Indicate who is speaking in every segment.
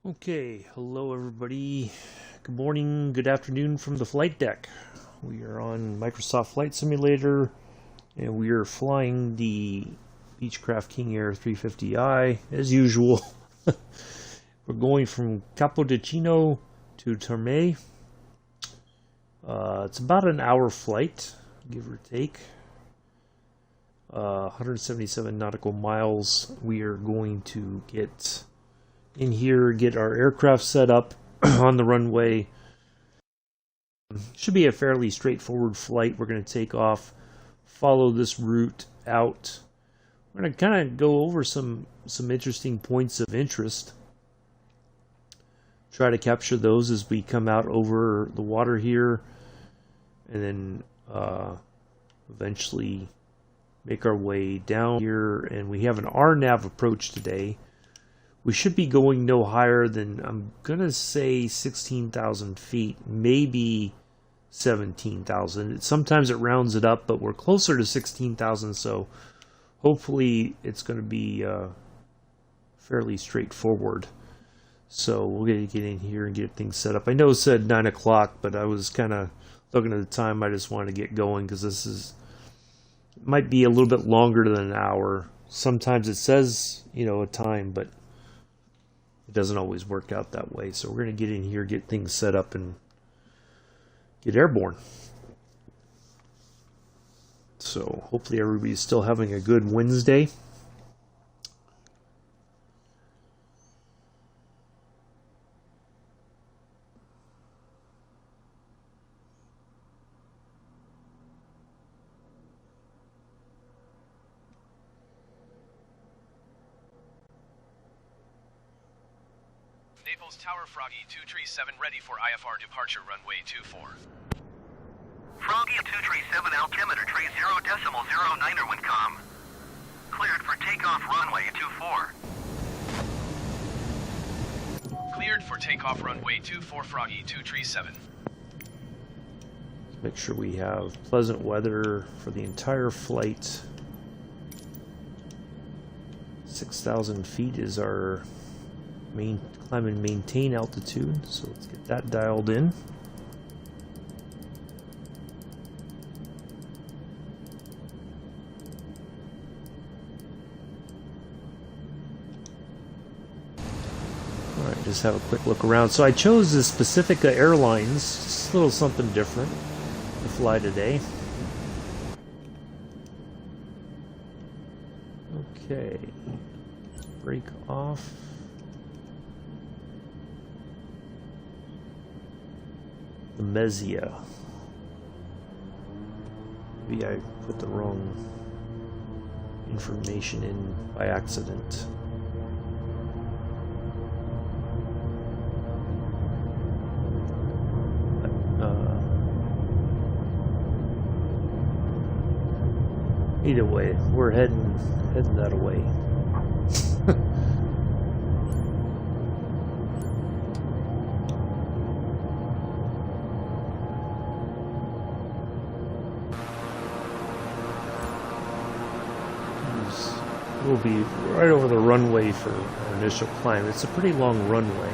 Speaker 1: Okay, hello everybody. Good morning, good afternoon from the flight deck. We are on Microsoft Flight Simulator and we are flying the Beechcraft King Air 350i as usual. We're going from Capodichino to Terme. It's about an hour flight, give or take. 177 nautical miles. We are going to get in here, get our aircraft set up on the runway. Should be a fairly straightforward flight. We're going to take off, follow this route out. We're going to kind of go over some interesting points of interest. Try to capture those as we come out over the water here, and then eventually make our way down here. And we have an RNAV approach today. We should be going no higher than, I'm going to say 16,000 feet, maybe 17,000. Sometimes it rounds it up, but we're closer to 16,000, so hopefully it's going to be fairly straightforward. So we're going to get in here and get things set up. I know it said 9 o'clock, but I was kind of looking at the time. I just wanted to get going because this might be a little bit longer than an hour. Sometimes it says, a time, but it doesn't always work out that way. So we're going to get in here, get things set up, and get airborne. So hopefully everybody's still having a good Wednesday.
Speaker 2: Naples Tower Froggy 237 ready for IFR departure runway 24.
Speaker 3: Froggy 237 altimeter tree 0.09er Wincom. Cleared for takeoff runway 24.
Speaker 2: Cleared for takeoff runway 24 Froggy 237.
Speaker 1: Make sure we have pleasant weather for the entire flight. 6,000 feet is our main climb and maintain altitude, so let's get that dialed in. Alright, just have a quick look around. So I chose the Pacifica Airlines, just a little something different to fly today. Okay, break off. The Mezzia. Maybe I put the wrong information in by accident. Either way, we're heading that away. We'll be right over the runway for our initial climb. It's a pretty long runway.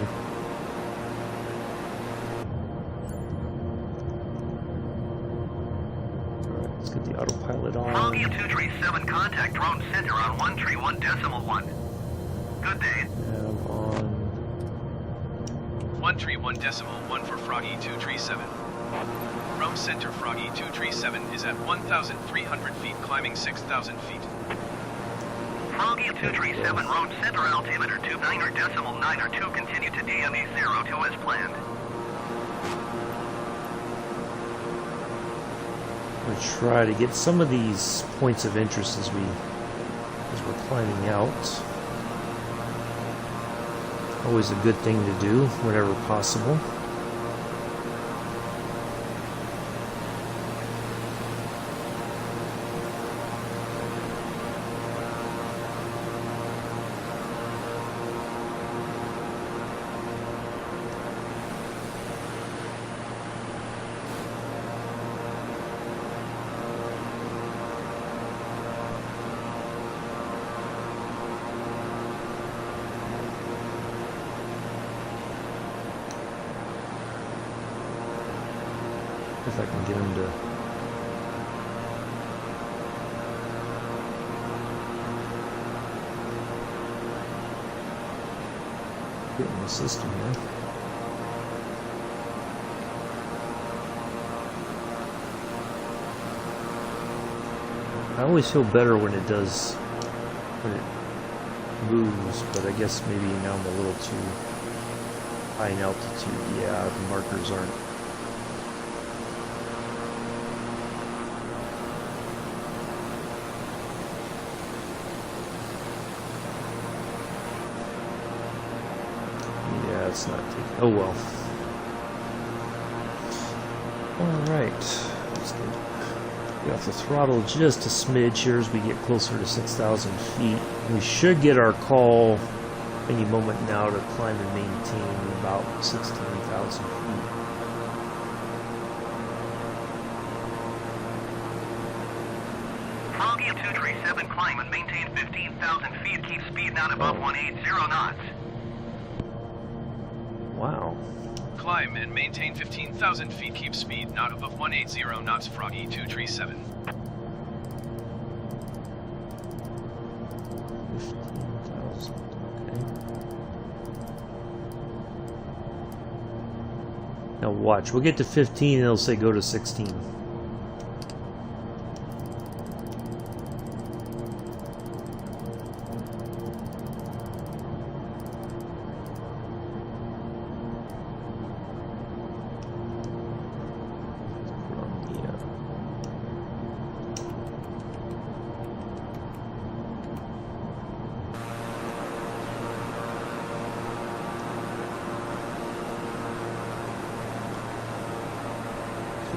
Speaker 1: Alright, let's get the autopilot on.
Speaker 3: Froggy 237 contact drone center on 131.1. Good day.
Speaker 1: Nav on
Speaker 2: 131.1 for Froggy 237. Rome Center Froggy 237 is at 1,300 feet, climbing 6,000 feet.
Speaker 3: Froggy 237 road center altimeter 29.902 continue to DME 02 as planned.
Speaker 1: we'll try to get some of these points of interest as we're climbing out. Always a good thing to do whenever possible. if I can get him to. Get in the system there. I always feel better when it does, when it moves, but I guess maybe now I'm a little too high in altitude. Yeah, the markers aren't. Yeah, it's not taking. Oh well. All right. Let's get off the throttle just a smidge here as we get closer to 6,000 feet. We should get our call any moment now to climb and maintain about 16,000 feet.
Speaker 3: Froggy 237, climb and maintain 15,000 feet. Keep speed not above 180 knots.
Speaker 1: Wow.
Speaker 2: Climb and maintain 15,000 feet. Keep speed not above 180 knots. Froggy 237.
Speaker 1: 15,000. Okay. Now watch. We'll get to 15 and it'll say go to 16.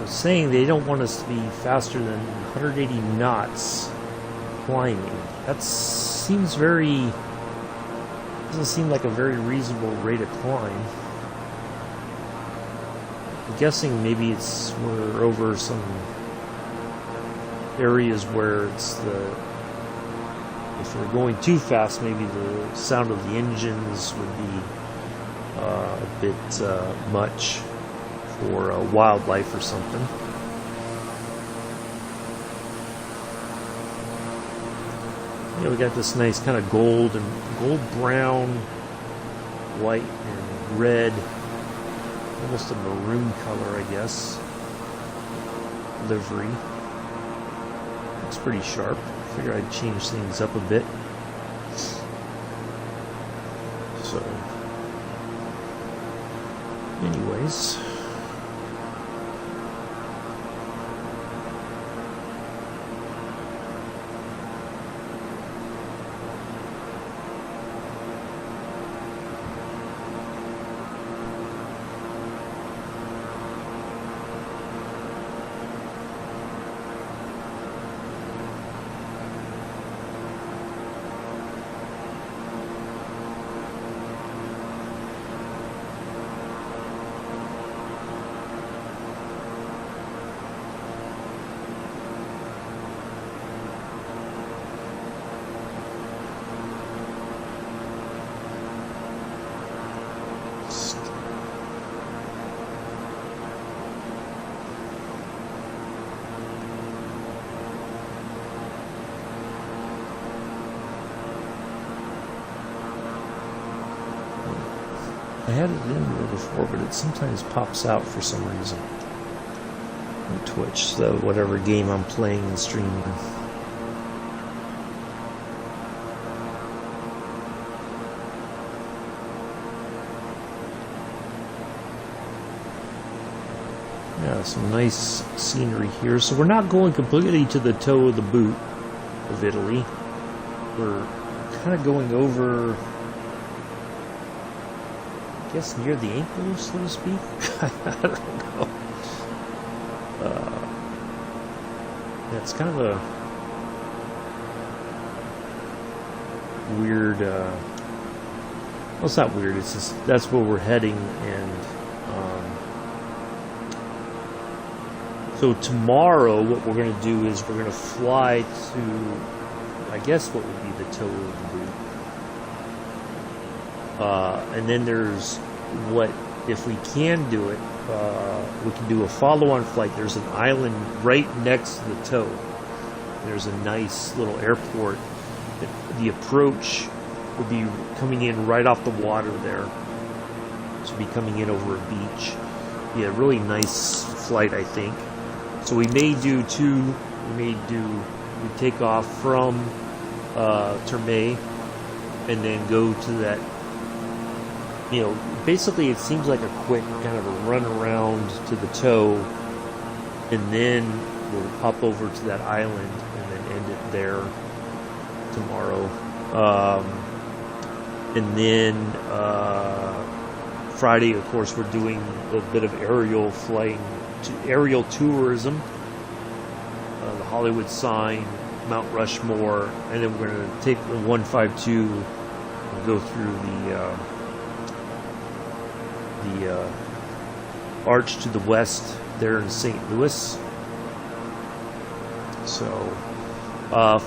Speaker 1: Saying they don't want us to be faster than 180 knots climbing. That seems very, doesn't seem like a very reasonable rate of climb. I'm guessing maybe we're over some areas where it's if we're going too fast, maybe the sound of the engines would be a bit much for wildlife or something. Yeah, we got this nice kind of gold brown, white and red, almost a maroon color, I guess, livery. Looks pretty sharp. I figure I'd change things up a bit. So, anyways. I had it in there before, but it sometimes pops out for some reason on Twitch, so whatever game I'm playing and streaming. Yeah, some nice scenery here. So we're not going completely to the toe of the boot of Italy. We're kind of going over, I guess, near the ankle, so to speak. I don't know. Yeah, it's kind of a weird. Well, it's not weird. It's just that's where we're heading, and so tomorrow, what we're going to do is we're going to fly to, I guess, what would be the toe of the boot. And then there's what if we can do it, we can do a follow-on flight. There's an island right next to the toe. There's a nice little airport. The approach would be coming in right off the water there. So be coming in over a beach. Yeah, really nice flight, I think. So we may do two. We take off from Terme and then go to that. Basically it seems like a quick kind of a run around to the toe, and then we'll hop over to that island and then end it there tomorrow. And then Friday, of course, we're doing a bit of aerial flying, aerial tourism, the Hollywood sign, Mount Rushmore, and then we're going to take the 152 and go through the arch to the west there in St. Louis. So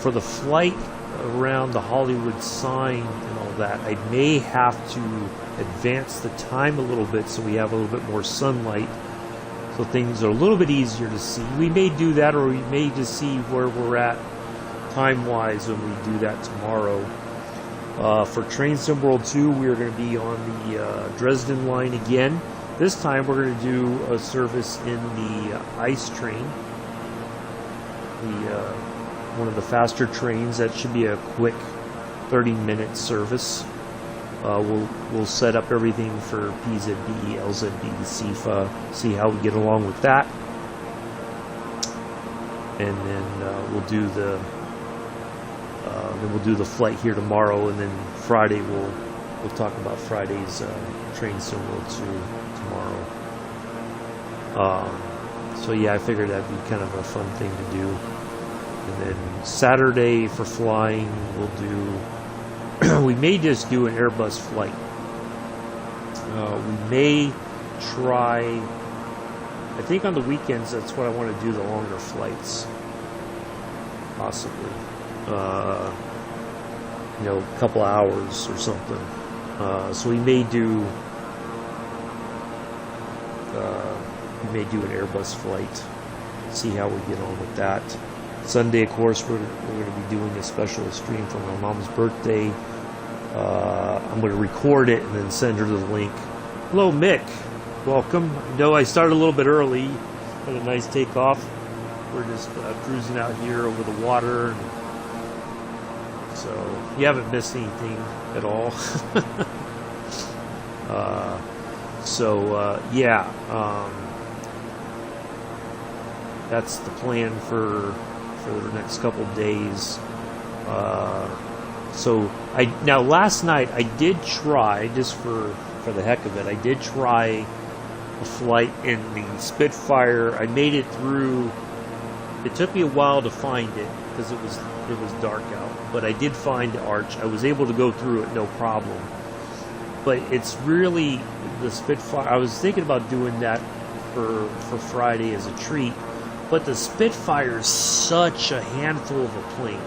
Speaker 1: for the flight around the Hollywood sign and all that, I may have to advance the time a little bit so we have a little bit more sunlight, so things are a little bit easier to see. We may do that, or we may just see where we're at time-wise when we do that tomorrow. For Train Sim World 2, we are going to be on the Dresden line again. This time we're going to do a service in the ice train, one of the faster trains. That should be a quick 30-minute service. We'll set up everything for PZB, LZB, CFA, see how we get along with that, and then we'll do the flight here tomorrow, and then Friday we'll talk about Friday's Train Sim World 2 tomorrow. So yeah, I figured that'd be kind of a fun thing to do. And then Saturday for flying, we'll do. We may just do an Airbus flight. We may try. I think on the weekends, that's what I want to do, the longer flights, possibly. A couple hours or something. So we may do an Airbus flight. See how we get on with that. Sunday, of course, we're going to be doing a special stream for my mom's birthday. I'm going to record it and then send her the link. Hello, Mick. Welcome. I started a little bit early. Had a nice takeoff. We're just cruising out here over the water. So you haven't missed anything at all. That's the plan for the next couple of days. Now last night I did try, just for the heck of it, I did try a flight in the Spitfire. I made it through. It took me a while to find it because it was dark out, but I did find the arch. I was able to go through it no problem. But it's really the Spitfire. I was thinking about doing that for Friday as a treat, but the Spitfire is such a handful of a plane.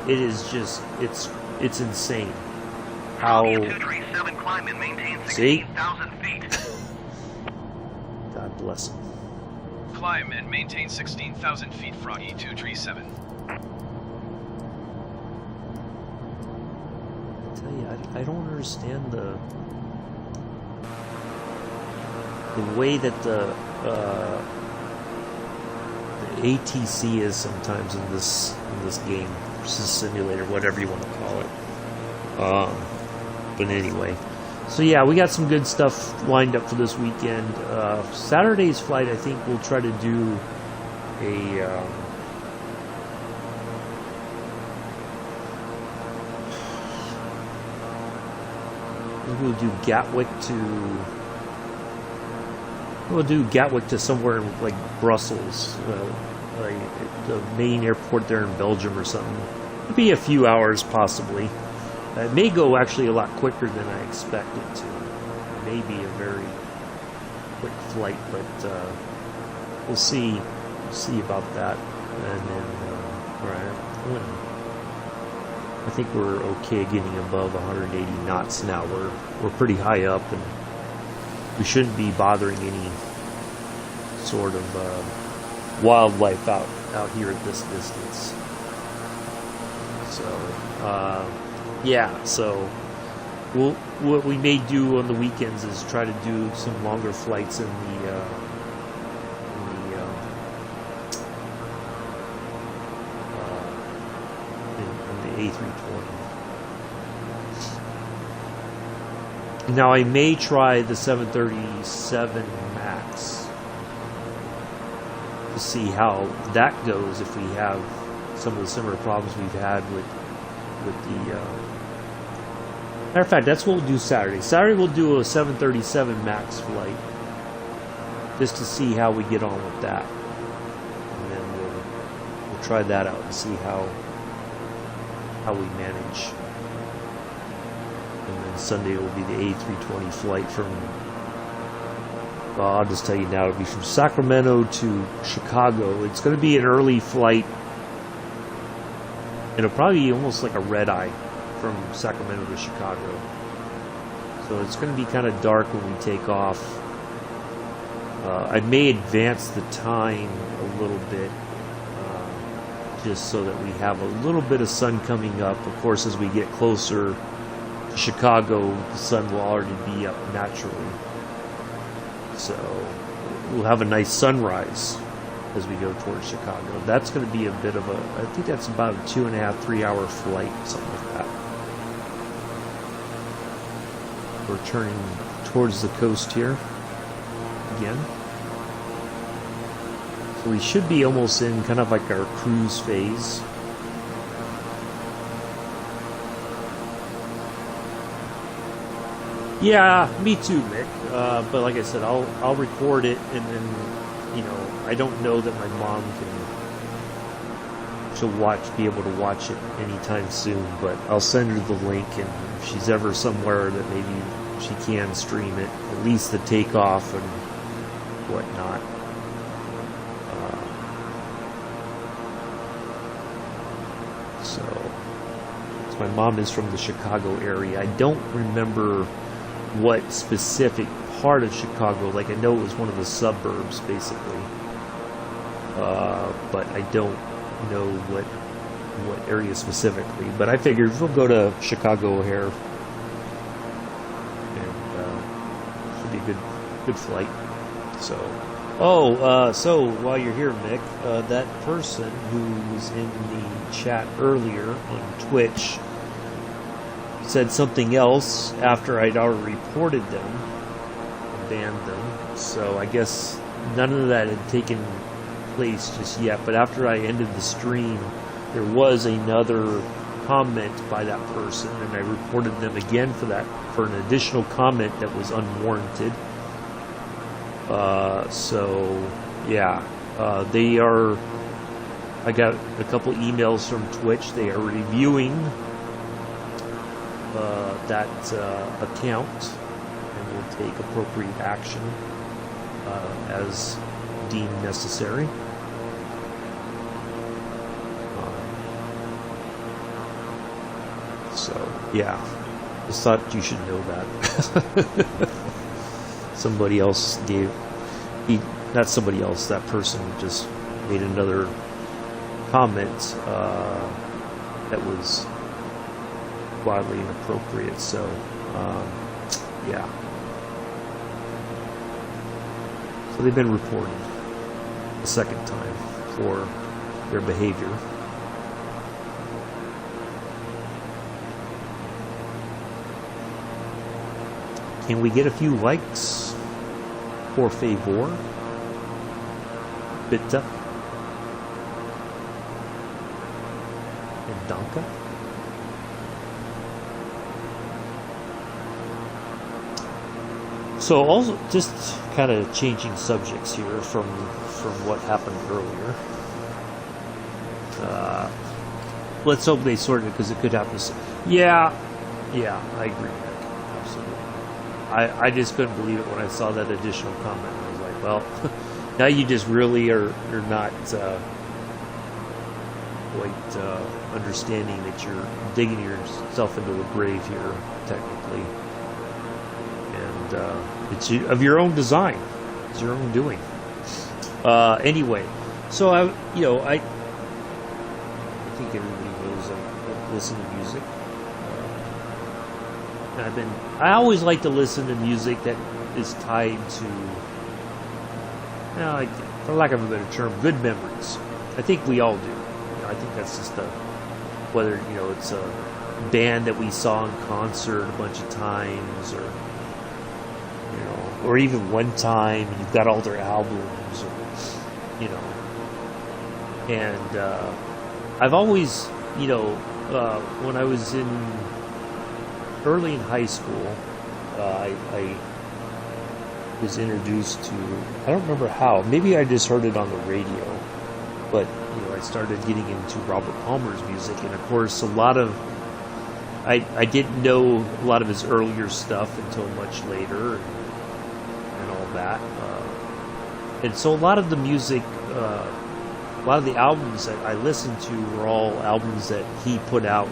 Speaker 1: It is just it's insane. How see? God bless him.
Speaker 2: Climb and maintain 16,000 feet, Froggy 237.
Speaker 1: I don't understand the way that the ATC is sometimes in this game, versus simulator, whatever you want to call it. But anyway, so yeah, we got some good stuff lined up for this weekend. Saturday's flight, I think we'll try to do we'll do Gatwick to somewhere like Brussels, like the main airport there in Belgium or something. It'll be a few hours possibly. It may go actually a lot quicker than I expect it to. It may be a very quick flight, but we'll see. We'll see about that. And then, I think we're okay getting above 180 knots now. We're pretty high up, and we shouldn't be bothering any sort of wildlife out here at this distance. So yeah, so what we may do on the weekends is try to do some longer flights in the A320. Now I may try the 737 MAX to see how that goes if we have some of the similar problems we've had with the matter of fact, that's what we'll do Saturday. Saturday we'll do a 737 MAX flight just to see how we get on with that, and then we'll try that out and see how we manage. And then Sunday will be the A320 flight from, well, I'll just tell you now, it'll be from Sacramento to Chicago. It's going to be an early flight. It'll probably be almost like a red eye from Sacramento to Chicago. So it's going to be kind of dark when we take off. I may advance the time a little bit, just so that we have a little bit of sun coming up. Of course, as we get closer to Chicago, the sun will already be up naturally. So we'll have a nice sunrise as we go towards Chicago. That's going to be a bit of I think that's about a 2.5, 3 hour flight, something like that. We're turning towards the coast here again. So we should be almost in kind of like our cruise phase. Yeah, me too, Mick. But like I said, I'll record it, and then, you know, I don't know that my mom she'll be able to watch it anytime soon, but I'll send her the link, and if she's ever somewhere that maybe she can stream it, at least the takeoff and whatnot. So my mom is from the Chicago area. I don't remember what specific part of Chicago, like I know it was one of the suburbs basically, but I don't know what area specifically. But I figured we'll go to Chicago O'Hare, and should be a good flight. So so while you're here, Mick, that person who was in the chat earlier on Twitch said something else after I'd already reported them and banned them. So I guess none of that had taken place just yet. But after I ended the stream, there was another comment by that person, and I reported them again for an additional comment that was unwarranted. So yeah, they are. I got a couple emails from Twitch. They are reviewing that account, and will take appropriate action as deemed necessary. So yeah, just thought you should know that. Somebody else not somebody else, that person just made another comment that was wildly inappropriate. So yeah, so they've been reported a second time for their behavior. Can we get a few likes? Por favor. Bitte. And danke. So also, just kind of changing subjects here from what happened earlier. Let's hope they sort it, because it could happen. Yeah, I agree. I just couldn't believe it when I saw that additional comment. I was like, well, now you just really are not quite understanding that you're digging yourself into a grave here, technically. And and it's of your own design. It's your own doing. Anyway, so I think everybody knows I listen to music. I always like to listen to music that is tied to, like, for lack of a better term, good memories. I think we all do. I think that's just whether it's a band that we saw in concert a bunch of times, or even one time and you've got all their albums, or and I've always, when I was early in high school, I was introduced to, I don't remember how, maybe I just heard it on the radio, but I started getting into Robert Palmer's music, and of course I didn't know a lot of his earlier stuff until much later, and all that, and so a lot of the music, a lot of the albums that I listened to were all albums that he put out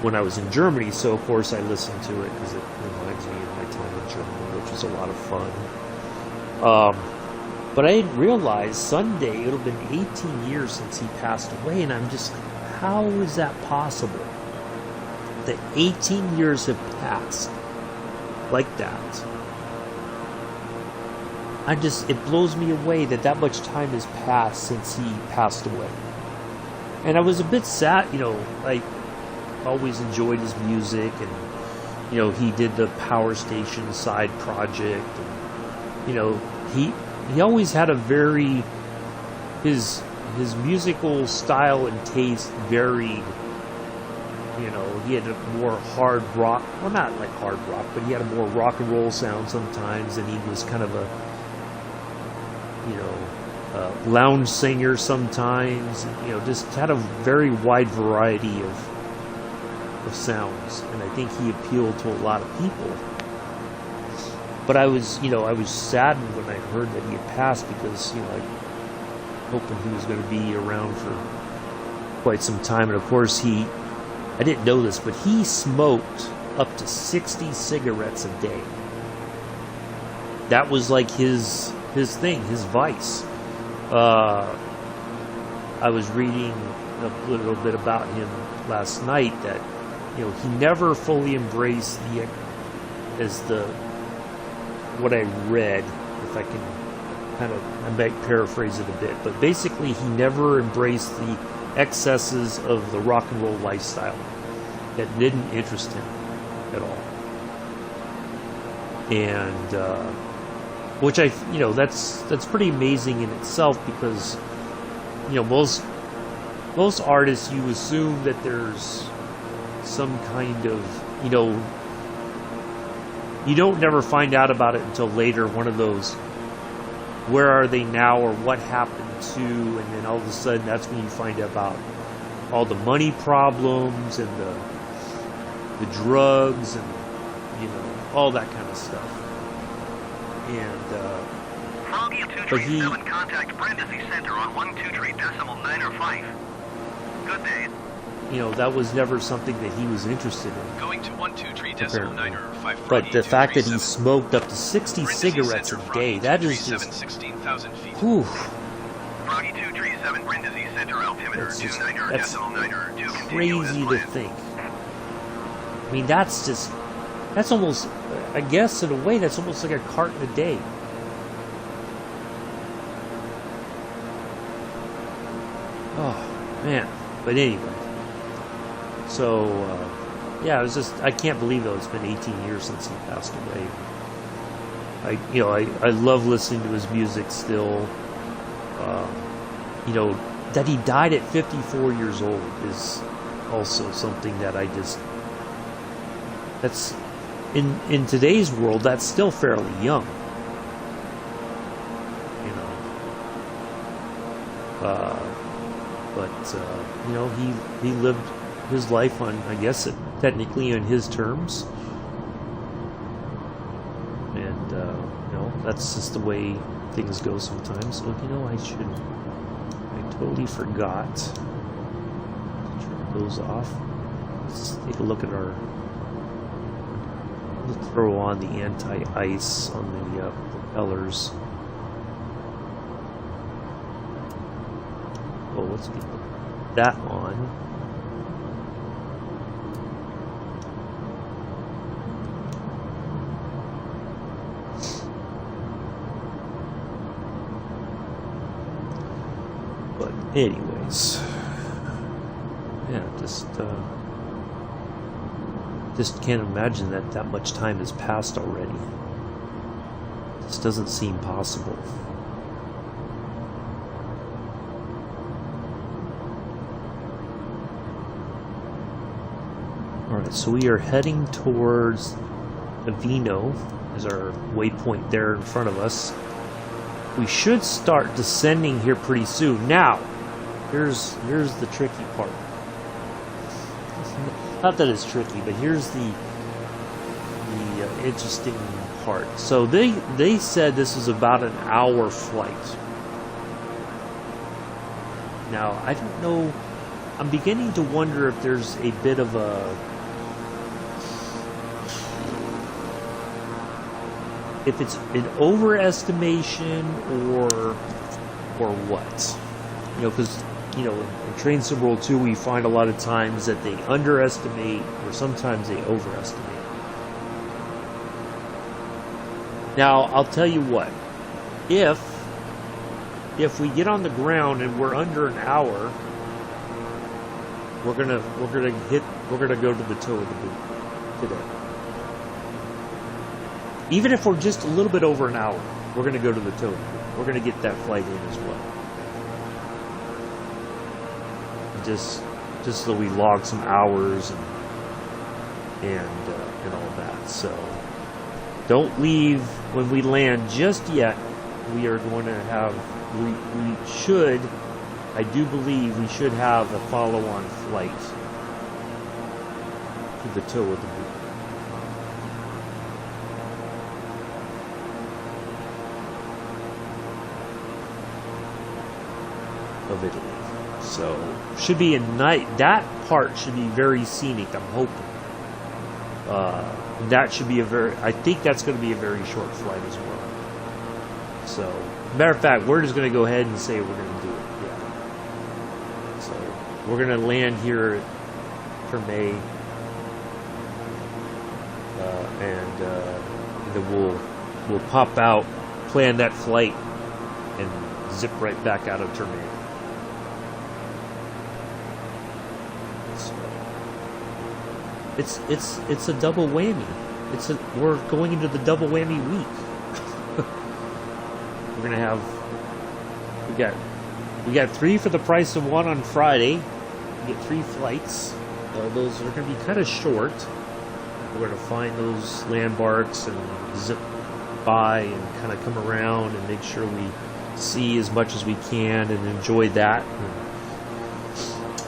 Speaker 1: when I was in Germany, so of course I listened to it because it reminds me of my time in Germany, which was a lot of fun. But I didn't realize Sunday, it would have been 18 years since he passed away, and I'm just, how is that possible? That 18 years have passed like that. It blows me away that much time has passed since he passed away. And I was a bit sad, I always enjoyed his music, and he did the Power Station side project, and he always had a very, his musical style and taste varied. He had a more hard rock, well, not like hard rock, but he had a more rock and roll sound sometimes, and he was kind of a lounge singer sometimes, just had a very wide variety of sounds, and I think he appealed to a lot of people. But I was saddened when I heard that he had passed, because I hoping he was going to be around for quite some time. And of course I didn't know this, but he smoked up to 60 cigarettes a day. That was like his thing, his vice. I was reading a little bit about him last night, that he never fully embraced what I read, if I can I might paraphrase it a bit, but basically he never embraced the excesses of the rock and roll lifestyle. That didn't interest him at all. And which that's pretty amazing in itself, because most artists, you assume that there's some kind of, you don't never find out about it until later, one of those where are they now, or what happened to, and then all of a sudden that's when you find out about all the money problems and the drugs and all that kind of stuff. And but he,
Speaker 3: contact Brindisi Center on 123.905. Good day.
Speaker 1: That was never something that he was interested in.
Speaker 2: Going to 123.905.
Speaker 1: But the fact that he smoked up to 60 cigarettes a day, that is just
Speaker 2: 16,000 feet.
Speaker 1: Whew.
Speaker 3: Froggy 237 Brindisi Center altimeter
Speaker 1: That's
Speaker 3: 29.902
Speaker 1: crazy to think. I mean, that's almost, I guess in a way, that's almost like a carton a day. Oh, man. But anyway. So, yeah, it was just, I can't believe, though, it's been 18 years since he passed away. I love listening to his music still. That he died at 54 years old is also something that that's, in today's world, that's still fairly young. He lived his life on, I guess, technically on his terms. And, that's just the way things go sometimes. Oh, I totally forgot to turn those off. Let's take a look at our We'll throw on the anti-ice on the propellers. Oh, let's get that on. But anyways, yeah, just can't imagine that that much time has passed already. This doesn't seem possible. Alright, so we are heading towards Avino as our waypoint there in front of us. We should start descending here pretty soon. Now, here's the tricky part. Not that it's tricky, but here's the interesting part. So they said this is about an hour flight. Now, I don't know. I'm beginning to wonder if there's a bit of a... if it's an overestimation or what. You know, because, you know, in Train Sim World 2, we find a lot of times that they underestimate or sometimes they overestimate. Now, I'll tell you what. If we get on the ground and we're under an hour, we're gonna go to the toe of the boot today. Even if we're just a little bit over an hour, we're gonna go to the toe of the boot. We're gonna get that flight in as well. Just so we log some hours and all that. So don't leave when we land just yet. We are going to have, we should, I do believe we should have a follow-on flight to the toe of the boot. Of Italy. So should be a night. That part should be very scenic. I'm hoping. That should be a very. I think that's going to be a very short flight as well. So, matter of fact, we're just going to go ahead and say we're going to do it. Yeah. So we're going to land here at Terme, and then we'll pop out, plan that flight, and zip right back out of Terme. It's a double whammy. We're going into the double whammy week. We're gonna have we got 3 for the price of 1 on Friday. We get 3 flights. Those are gonna be kind of short. We're gonna find those landmarks and zip by and kind of come around and make sure we see as much as we can and enjoy that.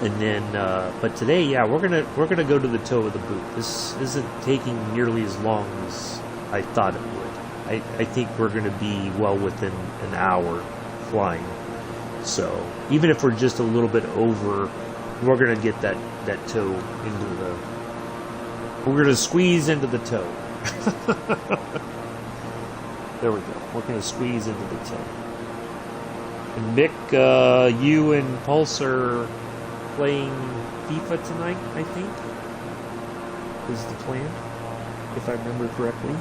Speaker 1: And then, but today, yeah, we're gonna go to the toe of the boot. This isn't taking nearly as long as I thought it would. I think we're gonna be well within an hour flying. So even if we're just a little bit over, we're gonna get that toe into the. We're gonna squeeze into the toe. There we go. We're gonna squeeze into the toe. And Mick, you and Pulse are playing FIFA tonight, I think, is the plan, if I remember correctly.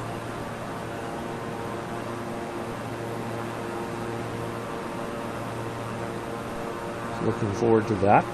Speaker 1: So looking forward to that.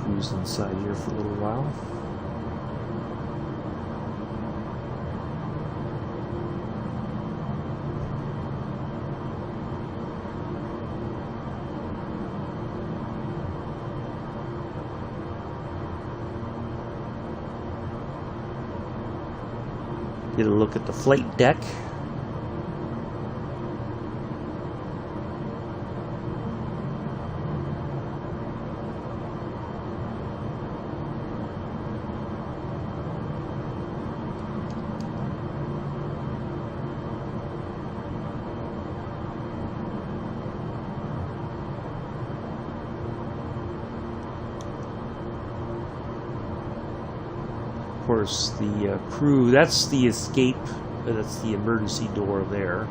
Speaker 1: Cruise inside here for a little while. Get a look at the flight deck. Of course, the crew, that's the escape, that's the emergency door there,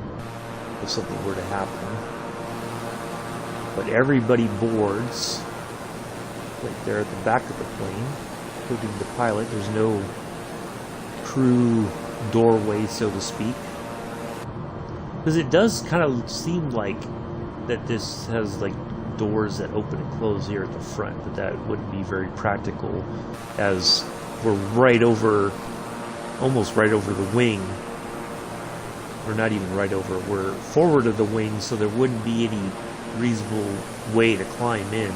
Speaker 1: if something were to happen. But everybody boards right there at the back of the plane, including the pilot. There's no crew doorway, so to speak. Because it does kind of seem like that this has like doors that open and close here at the front, but that wouldn't be very practical, as we're right over, almost right over the wing. We're not even right over, we're forward of the wing, so there wouldn't be any reasonable way to climb in,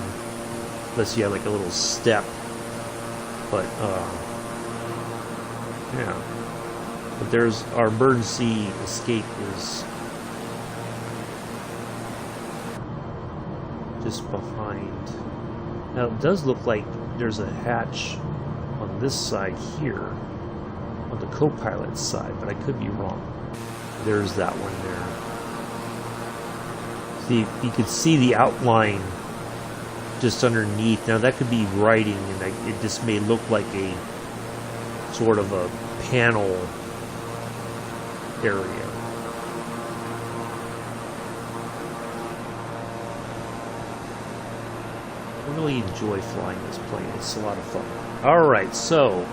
Speaker 1: unless you had like a little step. But, yeah. But there's our emergency escape is just behind. Now it does look like there's a hatch on this side here, on the co-pilot's side, but I could be wrong. There's that one there. See, you could see the outline just underneath. Now that could be writing, and it just may look like a sort of a panel area. I really enjoy flying this plane. It's a lot of fun. Alright, so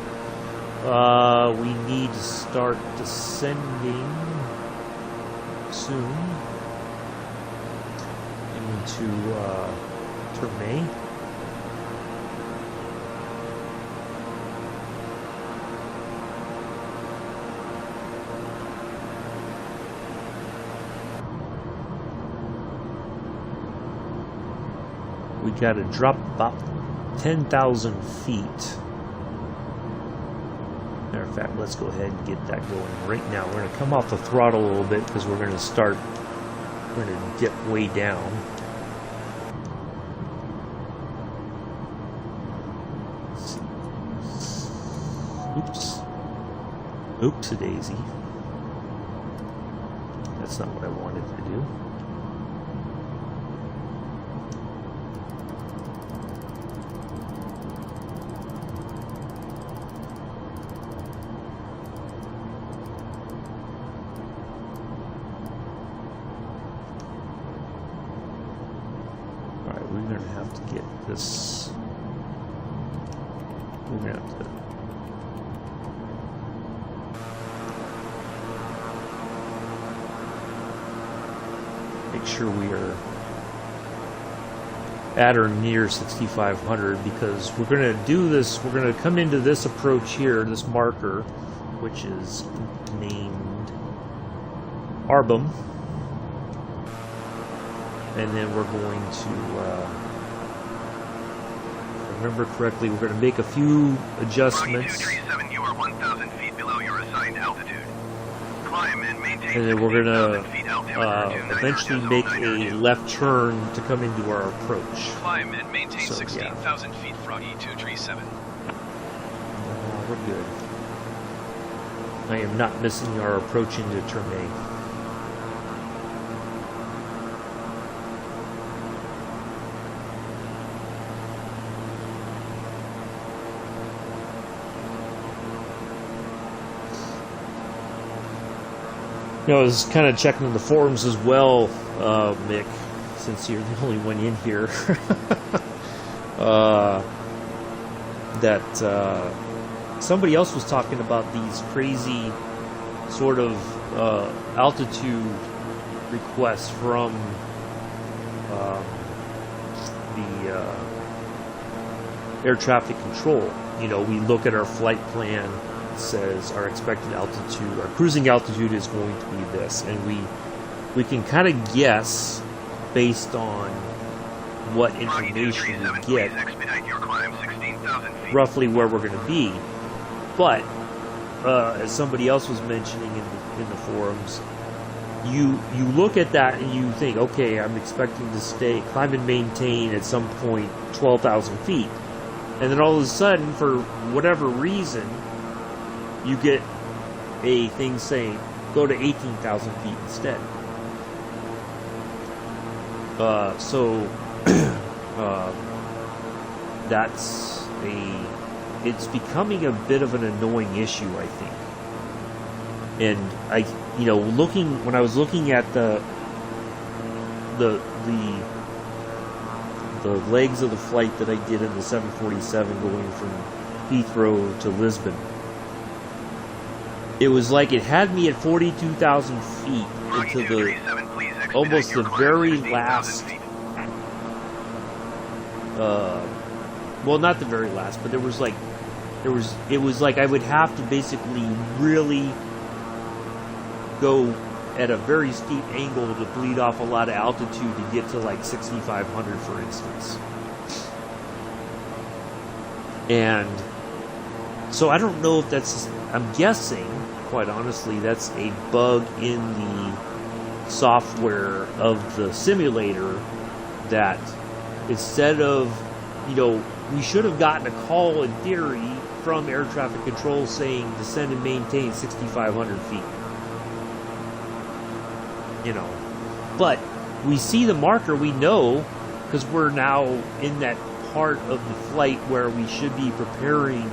Speaker 1: we need to start descending soon into Terme. We got to drop about 10,000 feet. Matter of fact, let's go ahead and get that going right now. We're going to come off the throttle a little bit because we're going to start, we're going to dip way down. Let's see. Oops. Oops-a-daisy. That's not what I wanted to do. We're going to have to get this. We're going to have to. Make sure we are at or near 6,500, because we're going to do this. We're going to come into this approach here, this marker, which is named Arbum. And then we're going to, if I remember correctly, we're going to make a few adjustments.
Speaker 3: 237, you are 1,000 feet below your assigned altitude. Climb and maintain.
Speaker 1: And then we're going to eventually make a left turn to come into our approach.
Speaker 2: Climb and maintain 16,000 feet, Froggy 237.
Speaker 1: We're good. I am not missing our approach into Terme. You know, I was kind of checking the forums as well, Mick, since you're the only one in here, that somebody else was talking about these crazy sort of altitude requests from the air traffic control. You know, we look at our flight plan. Says our expected altitude, our cruising altitude is going to be this, and we can kind of guess based on what information we get roughly where we're going to be. But as somebody else was mentioning in the forums, you look at that and you think, okay, I'm expecting to climb and maintain at some point 12,000 feet. And then all of a sudden, for whatever reason, you get a thing saying, go to 18,000 feet instead. It's becoming a bit of an annoying issue, I think. And when I was looking at the legs of the flight that I did in the 747 going from Heathrow to Lisbon, it was like it had me at 42,000 feet into almost the very last. Well, not the very last, but it was like I would have to basically really go at a very steep angle to bleed off a lot of altitude to get to like 6,500, for instance. And so I don't know if I'm guessing, quite honestly, that's a bug in the software of the simulator, that instead of, we should have gotten a call in theory from air traffic control saying descend and maintain 6,500 feet. But we see the marker, we know, because we're now in that part of the flight where we should be preparing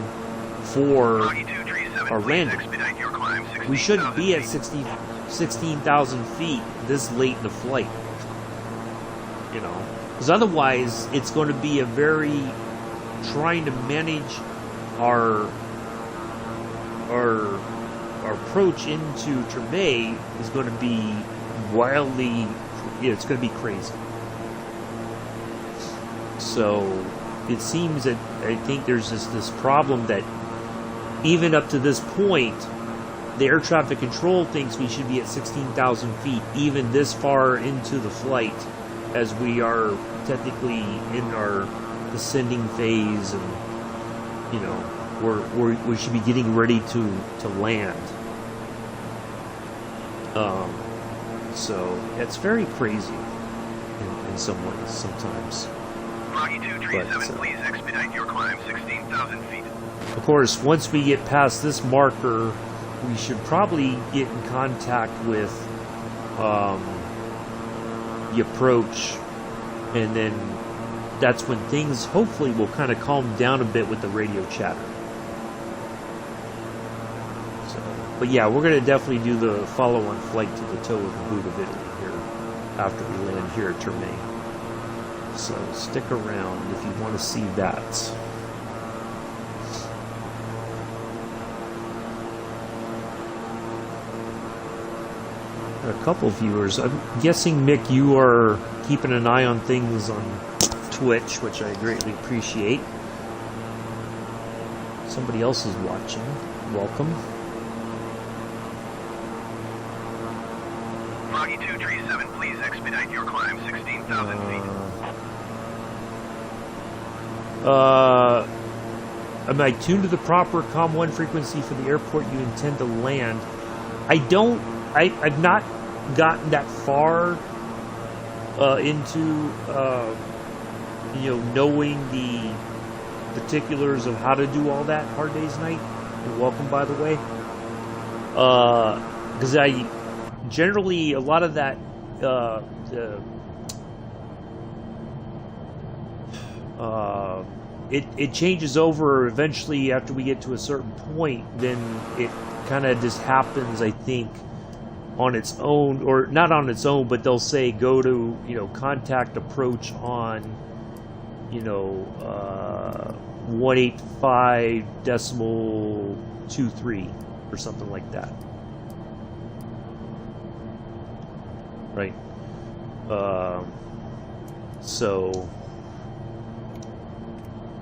Speaker 1: for our landing. We shouldn't be at 16,000 feet this late in the flight. Because otherwise it's going to be trying to manage our approach into Terme is going to be wildly, it's going to be crazy. So it seems that I think there's this problem that even up to this point, the air traffic control thinks we should be at 16,000 feet even this far into the flight, as we are technically in our descending phase, and we should be getting ready to land. So it's very crazy in some ways sometimes.
Speaker 3: Froggy 237, please expedite your climb 16,000 feet.
Speaker 1: Of course, once we get past this marker, we should probably get in contact with the approach, and then that's when things hopefully will kind of calm down a bit with the radio chatter. But yeah, we're going to definitely do the follow-on flight to the toe of the boot of Italy here after we land here at Terme. So stick around if you want to see that. A couple of viewers. I'm guessing, Mick, you are keeping an eye on things on Twitch, which I greatly appreciate. Somebody else is watching. Welcome.
Speaker 3: Froggy 237, please expedite your climb 16,000 feet.
Speaker 1: Am I tuned to the proper COM1 frequency for the airport you intend to land? I've not gotten that far into knowing the particulars of how to do all that. Hard Day's Night, and welcome, by the way. Because I generally, a lot of that it changes over eventually after we get to a certain point. Then it kind of just happens, I think, on its own, or not on its own, but they'll say go to contact approach on 185.23 or something like that, right?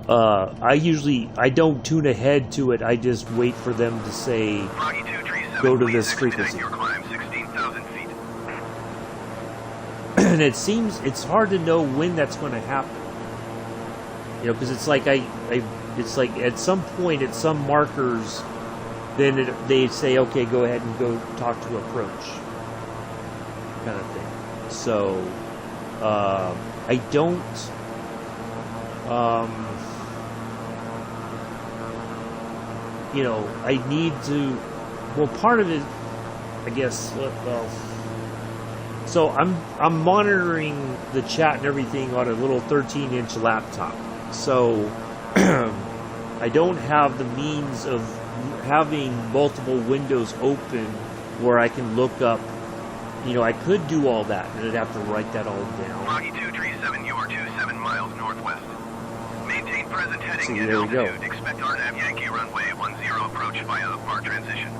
Speaker 1: I don't tune ahead to it. I just wait for them to say go to this frequency. And it seems it's hard to know when that's going to happen. Because it's like it's like at some point at some markers then they say, okay, go ahead and go talk to approach, kind of thing. So I don't. You know, I need to. Well, part of it, I guess. Well, so I'm monitoring the chat and everything on a little 13-inch laptop. So I don't have the means of having multiple windows open where I can look up. You know, I could do all that, and I'd have to write that all down.
Speaker 3: Froggy 237, you are 27 miles northwest. Maintain present heading
Speaker 1: See,
Speaker 3: and
Speaker 1: there we go.
Speaker 3: altitude. Expect RNAV Yankee runway 10 approach via VAR transition.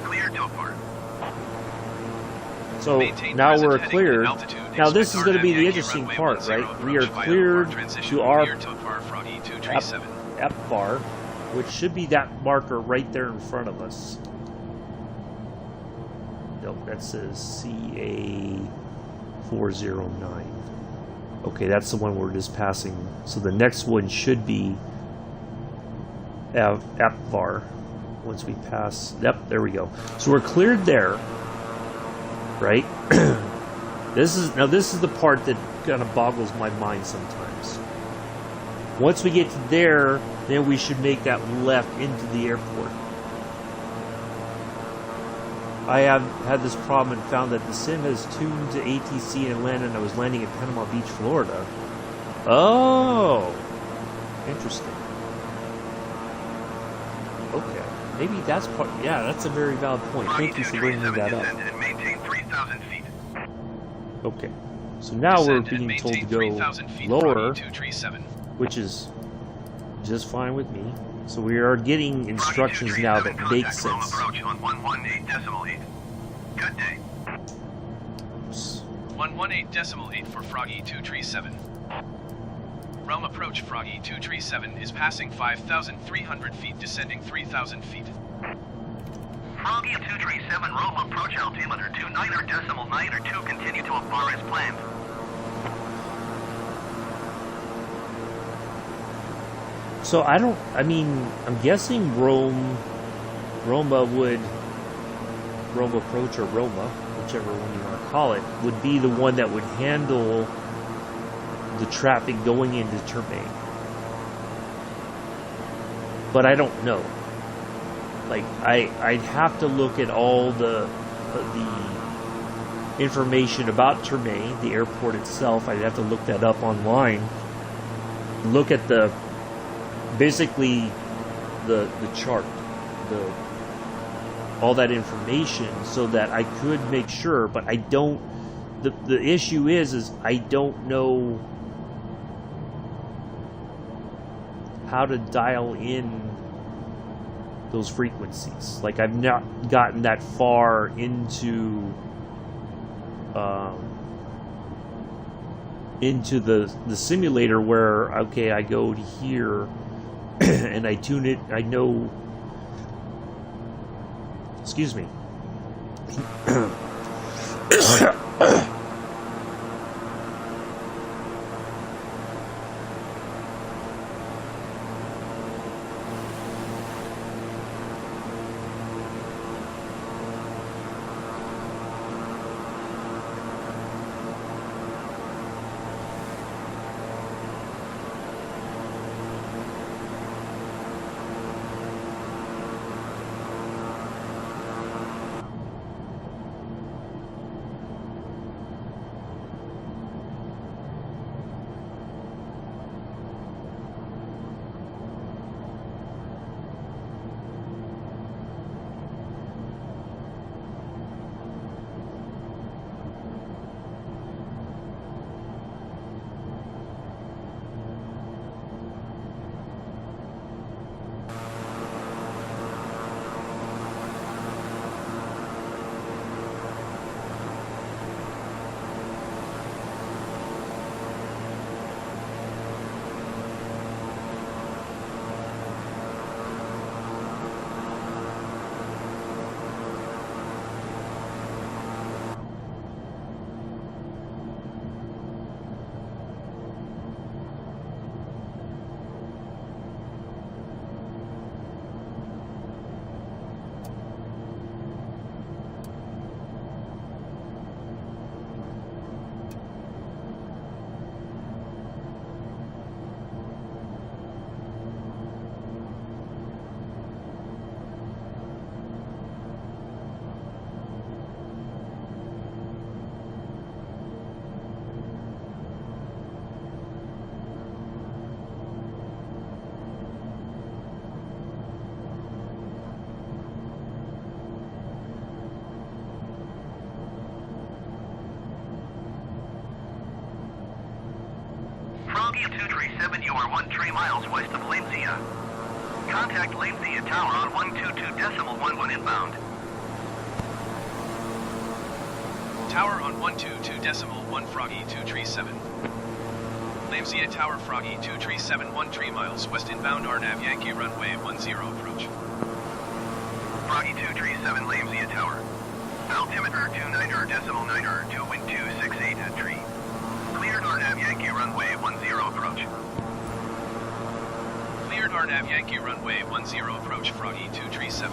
Speaker 3: Clear to VAR.
Speaker 1: So
Speaker 2: Maintain
Speaker 1: now
Speaker 2: present
Speaker 1: we're
Speaker 2: heading
Speaker 1: cleared.
Speaker 2: and altitude.
Speaker 1: Now this
Speaker 2: Expect
Speaker 1: is going to be the
Speaker 2: RNAV
Speaker 1: interesting
Speaker 2: runway
Speaker 1: part,
Speaker 2: 10
Speaker 1: right? We are
Speaker 2: approach via
Speaker 1: cleared
Speaker 2: VAR transition.
Speaker 1: to our
Speaker 2: Clear to VAR, Froggy 237.
Speaker 1: F bar, which should be that marker right there in front of us. Nope, that says CA409. Okay, that's the one we're just passing. So the next one should be F bar. Once we pass, yep, there we go. So we're cleared there, right? This is the part that kind of boggles my mind sometimes. Once we get to there, then we should make that left into the airport. I have had this problem and found that the sim has tuned to ATC in Atlanta, and I was landing at Panama Beach, Florida. Oh, interesting. Okay, maybe that's part. Yeah, that's a very valid point. Thank you for bringing that up.
Speaker 3: And maintain 3,000 feet.
Speaker 1: Okay, so now we're
Speaker 2: Descend and
Speaker 1: being told to
Speaker 2: maintain
Speaker 1: go
Speaker 2: 3,000 feet,
Speaker 1: lower,
Speaker 2: Froggy 237.
Speaker 1: which is just fine with me. So we are getting instructions now that make sense.
Speaker 3: Approach on 118.8. Good day.
Speaker 1: Oops.
Speaker 2: 118.8 for Froggy 237. Rome approach Froggy 237 is passing 5,300 feet, descending 3,000 feet.
Speaker 3: Froggy 237, Rome approach altimeter 29.92, continue to VAR as planned.
Speaker 1: So I'm guessing Rome approach or Roma, whichever one you want to call it, would be the one that would handle the traffic going into Terme. But I don't know. Like, I'd have to look at all the information about Terme, the airport itself. I'd have to look that up online. Look at basically the chart, all that information, so that I could make sure. But I don't. The issue is I don't know how to dial in those frequencies. Like, I've not gotten that far into the simulator where, okay, I go to here and I tune it. I know. Excuse me.
Speaker 3: You are 13 miles west of Lamezia. Contact Lamezia Tower on 122.11 inbound.
Speaker 2: Tower on 122.1 Froggy 237. Lamezia Tower Froggy 237 13 miles west inbound RNAV Yankee runway 10 approach.
Speaker 3: Froggy 237 Lamezia Tower. Altimeter 29.9 2 wind 268 at tree. Cleared RNAV Yankee runway 10 approach.
Speaker 2: Cleared RNAV Yankee runway 10 approach Froggy 237.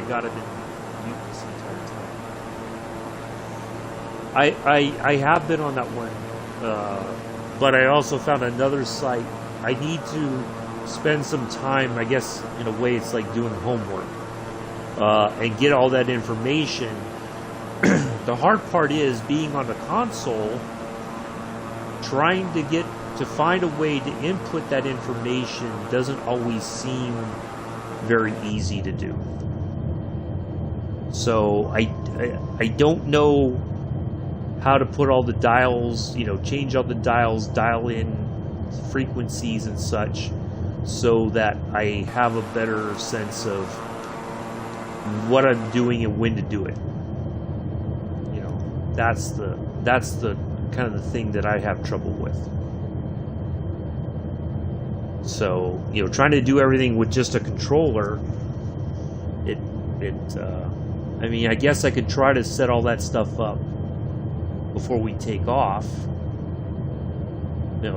Speaker 1: God, I've been mute this entire time. I have been on that one, but I also found another site. I need to spend some time, I guess, in a way it's like doing homework, and get all that information. The hard part is being on the console, trying to find a way to input that information doesn't always seem very easy to do. So I don't know how to put all the dials, change all the dials, dial in frequencies and such, so that I have a better sense of what I'm doing and when to do it. That's the kind of the thing that I have trouble with. So, trying to do everything with just a controller, I mean, I guess I could try to set all that stuff up before we take off.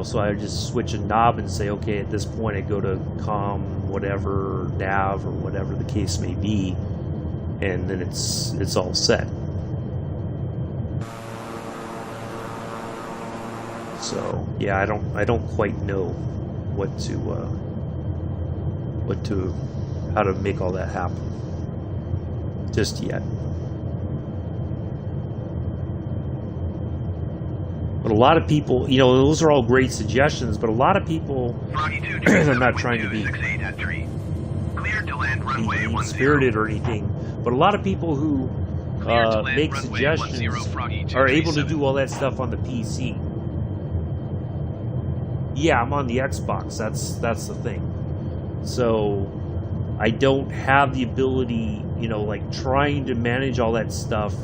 Speaker 1: So I just switch a knob and say, okay, at this point I go to COM, whatever, NAV, or whatever the case may be, and then it's all set. So yeah, I don't quite know how to make all that happen just yet. But a lot of people, those are all great suggestions, but a lot of people, I'm not trying to be mean-spirited or anything, but a lot of people who make suggestions are able to do all that stuff on the PC. Yeah, I'm on the Xbox, that's the thing. So I don't have the ability, like trying to manage all that stuff,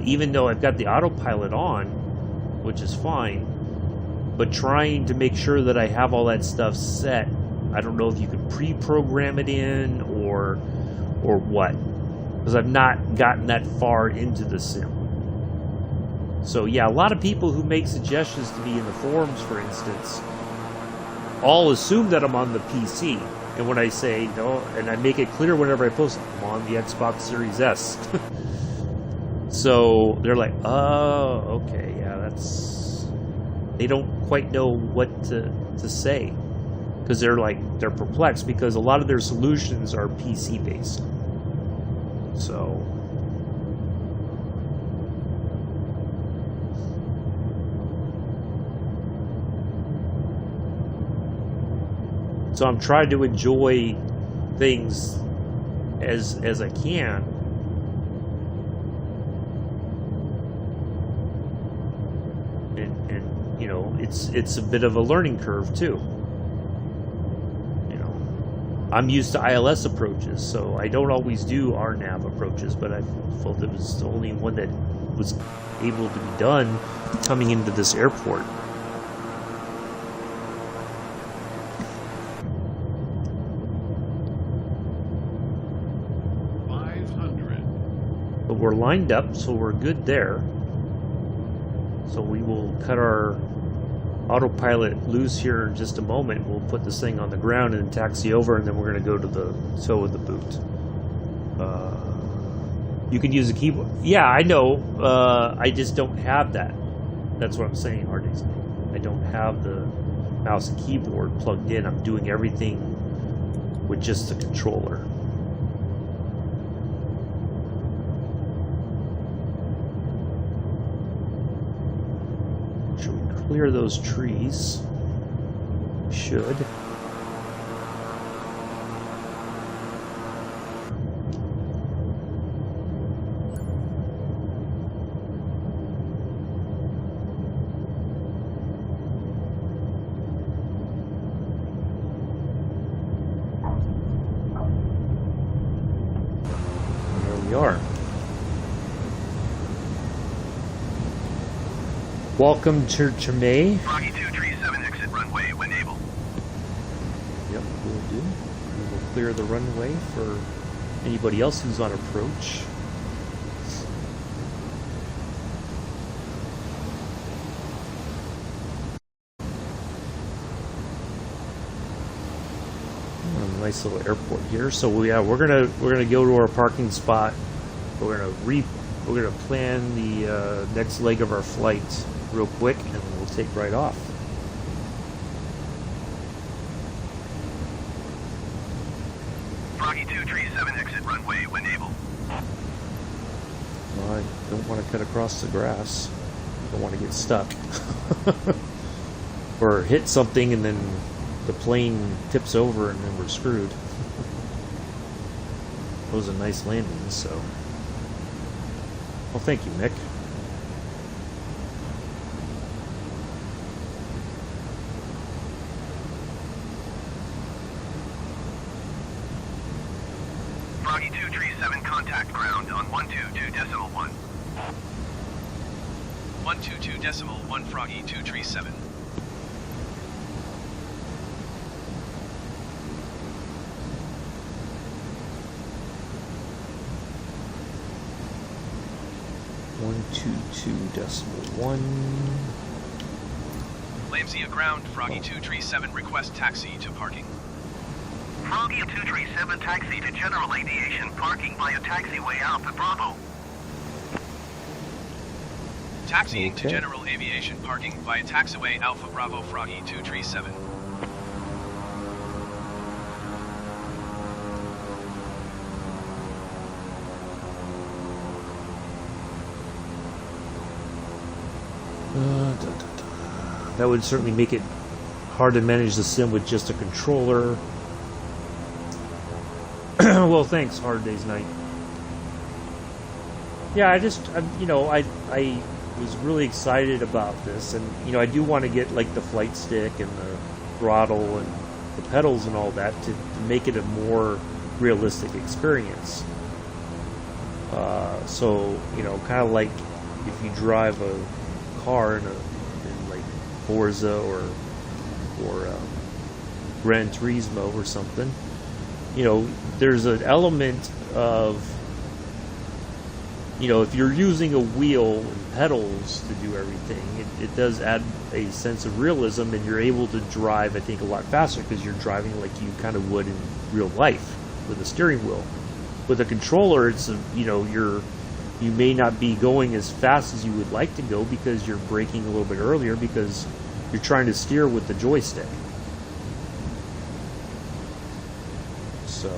Speaker 1: even though I've got the autopilot on, which is fine, but trying to make sure that I have all that stuff set. I don't know if you could pre-program it in or what, because I've not gotten that far into the sim. So yeah, a lot of people who make suggestions to me in the forums, for instance, all assume that I'm on the PC. And when I say no, and I make it clear whenever I post, I'm on the Xbox Series S. So they're like, oh, okay, yeah, they don't quite know what to say. Because they're perplexed, because a lot of their solutions are PC based. So I'm trying to enjoy things as I can. And it's a bit of a learning curve too. I'm used to ILS approaches, so I don't always do RNAV approaches, but I felt it was the only one that was able to be done coming into this airport. But we're lined up, so we're good there. So we will cut our autopilot loose here in just a moment. We'll put this thing on the ground and taxi over, and then we're going to go to the toe of the boot. You can use a keyboard. Yeah, I know. I just don't have that. That's what I'm saying, Hard Days. I don't have the mouse and keyboard plugged in. I'm doing everything with just the controller. Should we clear those trees? We should. Are. Welcome to Terme.
Speaker 3: Froggy 237 exit runway when able.
Speaker 1: Yep, we'll do. We will clear the runway for anybody else who's on approach. Nice little airport here. So yeah, we're gonna go to our parking spot. We're gonna plan the next leg of our flight real quick, and we'll take right off.
Speaker 3: Froggy 237 exit runway when able.
Speaker 1: Well, I don't want to cut across the grass. I don't want to get stuck or hit something and then the plane tips over and then we're screwed. That was a nice landing, so. Well, thank you, Mick.
Speaker 3: Froggy 237 contact ground on 122.1.
Speaker 2: 122.1 Froggy 237.
Speaker 1: .1.
Speaker 2: Lamsia ground, Froggy 237 request taxi to parking.
Speaker 3: Froggy 237 taxi to general aviation parking via taxiway Alpha Bravo.
Speaker 2: Taxiing to general aviation parking via taxiway Alpha Bravo Froggy 237.
Speaker 1: That would certainly make it hard to manage the sim with just a controller. Well, thanks, Hard Day's Night. Yeah, I was really excited about this, and I do want to get like the flight stick and the throttle and the pedals and all that to make it a more realistic experience. So kind of like if you drive a car in like Forza or Gran Turismo or something, there's an element of if you're using a wheel and pedals to do everything, it does add a sense of realism, and you're able to drive, I think, a lot faster because you're driving like you kind of would in real life with a steering wheel. With a controller, it's you may not be going as fast as you would like to go because you're braking a little bit earlier because you're trying to steer with the joystick. So,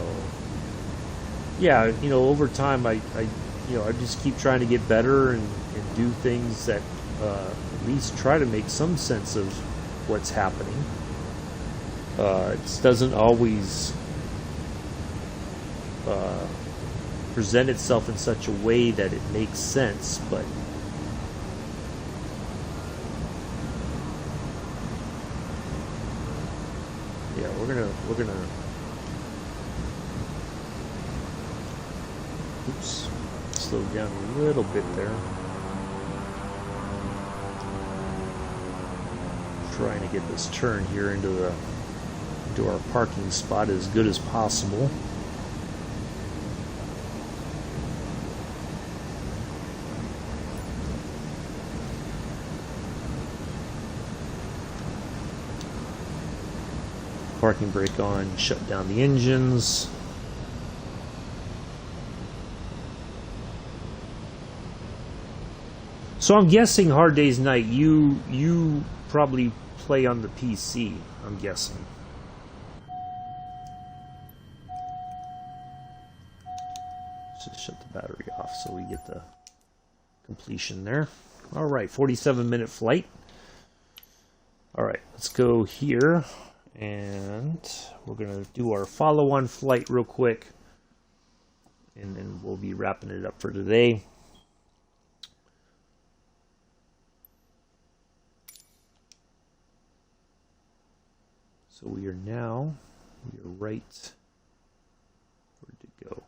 Speaker 1: yeah, over time, I just keep trying to get better and do things that at least try to make some sense of what's happening. It doesn't always present itself in such a way that it makes sense, but yeah, we're gonna oops, slow down a little bit there. Trying to get this turn here into our parking spot as good as possible. Parking brake on, shut down the engines. So I'm guessing Hard Day's Night, you probably play on the PC, I'm guessing. Just shut the battery off so we get the completion there. Alright, 47-minute flight. Alright, let's go here, and we're going to do our follow-on flight real quick, and then we'll be wrapping it up for today. So we are right, where'd it go?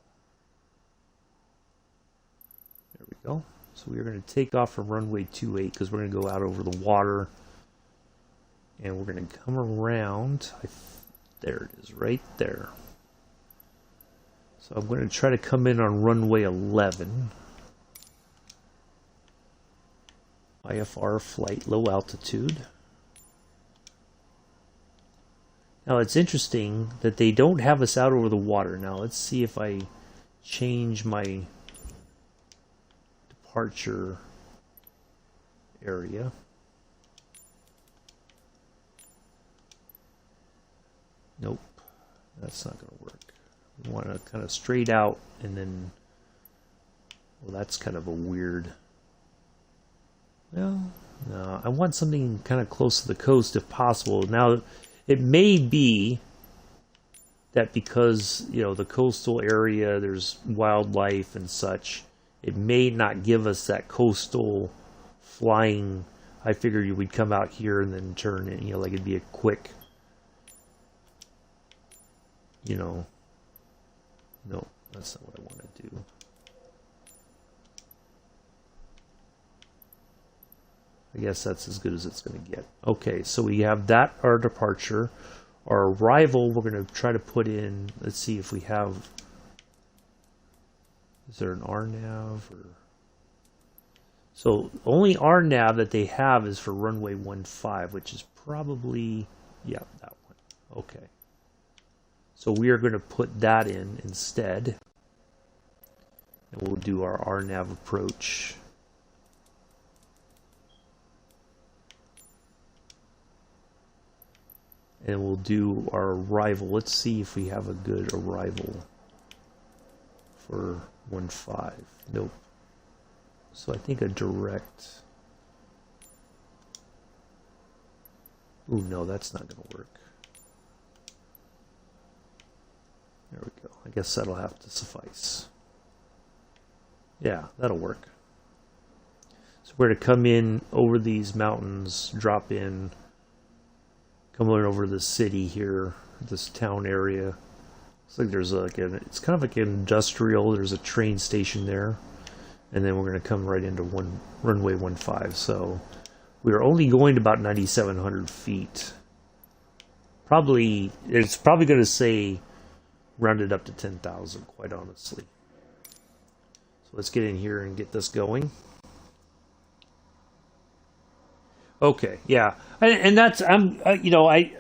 Speaker 1: There we go. So we are going to take off from runway 28 because we're going to go out over the water. And we're going to come around. There it is, right there. So I'm going to try to come in on runway 11. IFR flight, low altitude. Now it's interesting that they don't have us out over the water. Now let's see if I change my departure area. Nope, that's not going to work. We want to kind of straight out and then, well, that's kind of a weird. Well, no, I want something kind of close to the coast if possible. Now, it may be that because, you know, the coastal area, there's wildlife and such, it may not give us that coastal flying. I figured we'd come out here and then turn in, you know, like it'd be a quick, you know, no, that's not what I want to do. I guess that's as good as it's going to get. Okay, so we have that, our departure. Our arrival, we're going to try to put in, let's see if we have, is there an RNAV? Or, so only RNAV that they have is for runway 15, which is probably, yeah, that one. Okay. So we are going to put that in instead. And we'll do our RNAV approach. And we'll do our arrival. Let's see if we have a good arrival for 15. Nope. So I think a direct. Ooh, no, that's not going to work. There we go. I guess that'll have to suffice. Yeah, that'll work. So we're going to come in over these mountains, drop in, come on over the city here, this town area. It's like there's like it's kind of like an industrial. There's a train station there, and then we're going to come right into runway 15. So we are only going to about 9,700 feet. It's probably going to say rounded up to 10,000, quite honestly. So let's get in here and get this going. Okay, yeah, and that's you know, I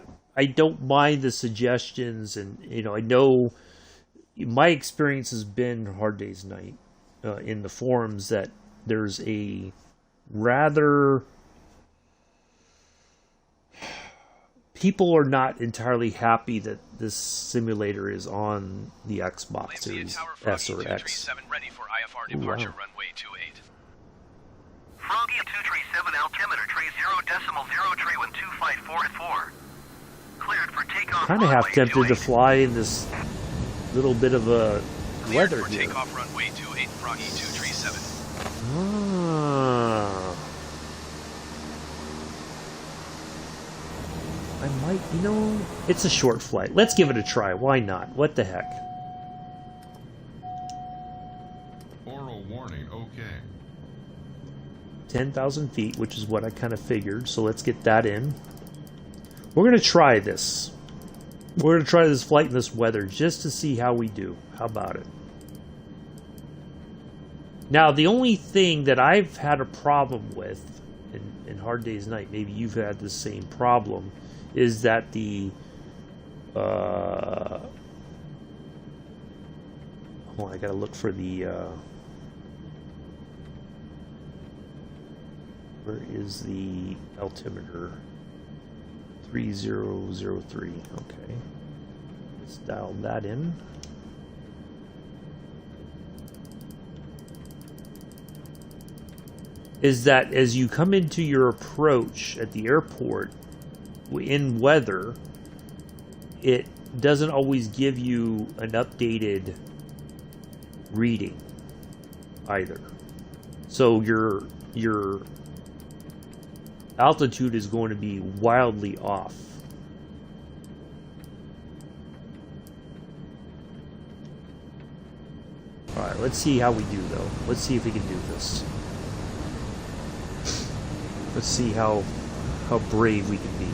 Speaker 1: don't mind the suggestions, and you know, I know my experience has been Hard Day's Night in the forums that there's a rather people are not entirely happy that this simulator is on the Xbox Series S or X.
Speaker 2: Ready for IFR departure, runway 28.
Speaker 3: Froggy 237 altimeter, tree 0.0312544. Cleared for takeoff.
Speaker 1: Kind of half tempted to fly in this little bit of a weather
Speaker 2: for
Speaker 1: here.
Speaker 2: Takeoff runway 28, Froggy 237.
Speaker 1: Ah. I might, you know, it's a short flight. Let's give it a try. Why not? What the heck?
Speaker 4: Oral warning, okay.
Speaker 1: 10,000 feet, which is what I kind of figured. So let's get that in. We're going to try this. We're going to try this flight in this weather just to see how we do. How about it? Now, the only thing that I've had a problem with in Hard Day's Night, maybe you've had the same problem, is that the oh, I gotta look for the Where is the altimeter? 3003. Okay. Let's dial that in. Is that as you come into your approach at the airport in weather, it doesn't always give you an updated reading either. So your altitude is going to be wildly off. Alright, let's see how we do though. Let's see if we can do this. Let's see how brave we can be.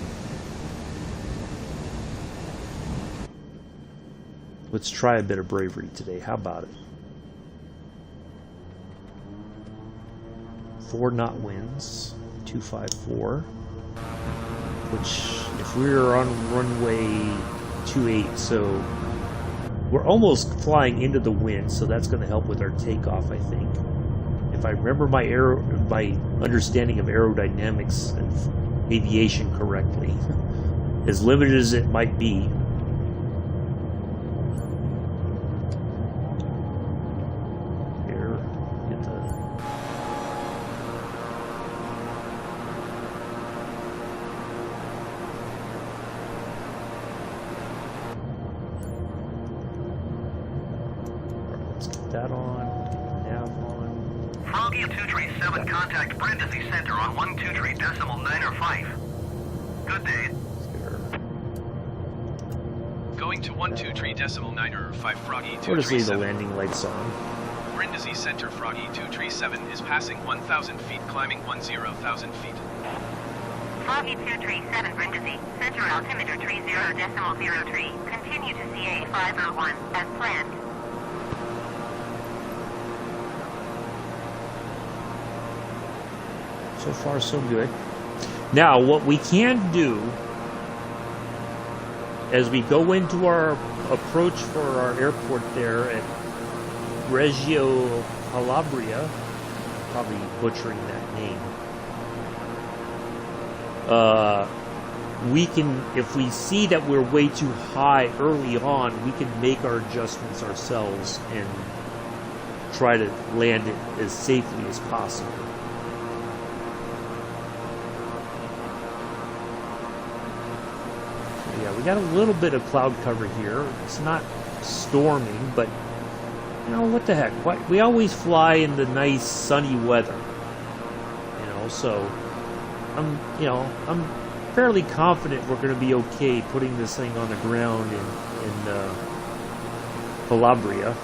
Speaker 1: Let's try a bit of bravery today. How about it? 4 knot winds, 254. Which, if we were on runway 28, so we're almost flying into the wind, so that's going to help with our takeoff, I think. If I remember my understanding of aerodynamics and aviation correctly, as limited as it might be. Here, get the. Let's get that on. Nav on.
Speaker 3: Froggy 237, contact Brindisi Center on 123.905. Good day.
Speaker 2: Going to 123.905 Froggy
Speaker 1: Or just leave the
Speaker 2: 237.
Speaker 1: landing lights on.
Speaker 2: Brindisi Center Froggy 237 is passing 1,000 feet, climbing 10,000 feet.
Speaker 5: Froggy 237 Brindisi, center altimeter 30.03. Continue to CA 501 as planned.
Speaker 1: So far, so good. Now, what we can do as we go into our approach for our airport there at Reggio Calabria, probably butchering that name, we can, if we see that we're way too high early on, we can make our adjustments ourselves and try to land it as safely as possible. Yeah, we got a little bit of cloud cover here. It's not storming, but you know what the heck? We always fly in the nice sunny weather, you know. So I'm fairly confident we're going to be okay putting this thing on the ground in Calabria.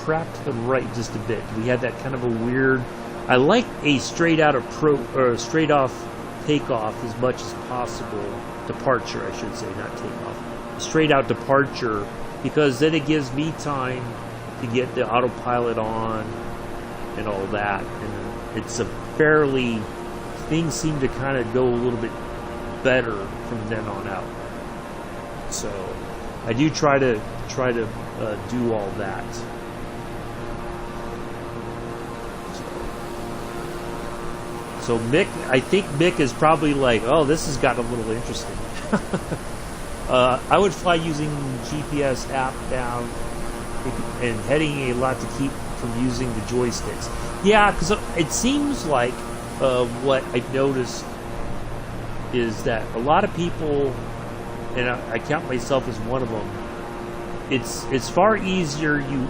Speaker 1: Track to the right just a bit. We had that kind of a weird. I like a straight off takeoff as much as possible. Departure, I should say, not takeoff. Straight out departure, because then it gives me time to get the autopilot on and all that. And it's a fairly. Things seem to kind of go a little bit better from then on out. So I do try to do all that. So Mick, I think Mick is probably like, oh, this has gotten a little interesting. I would fly using GPS app down and heading a lot to keep from using the joysticks. Yeah, because it seems like what I've noticed is that a lot of people, and I count myself as one of them, it's far easier. You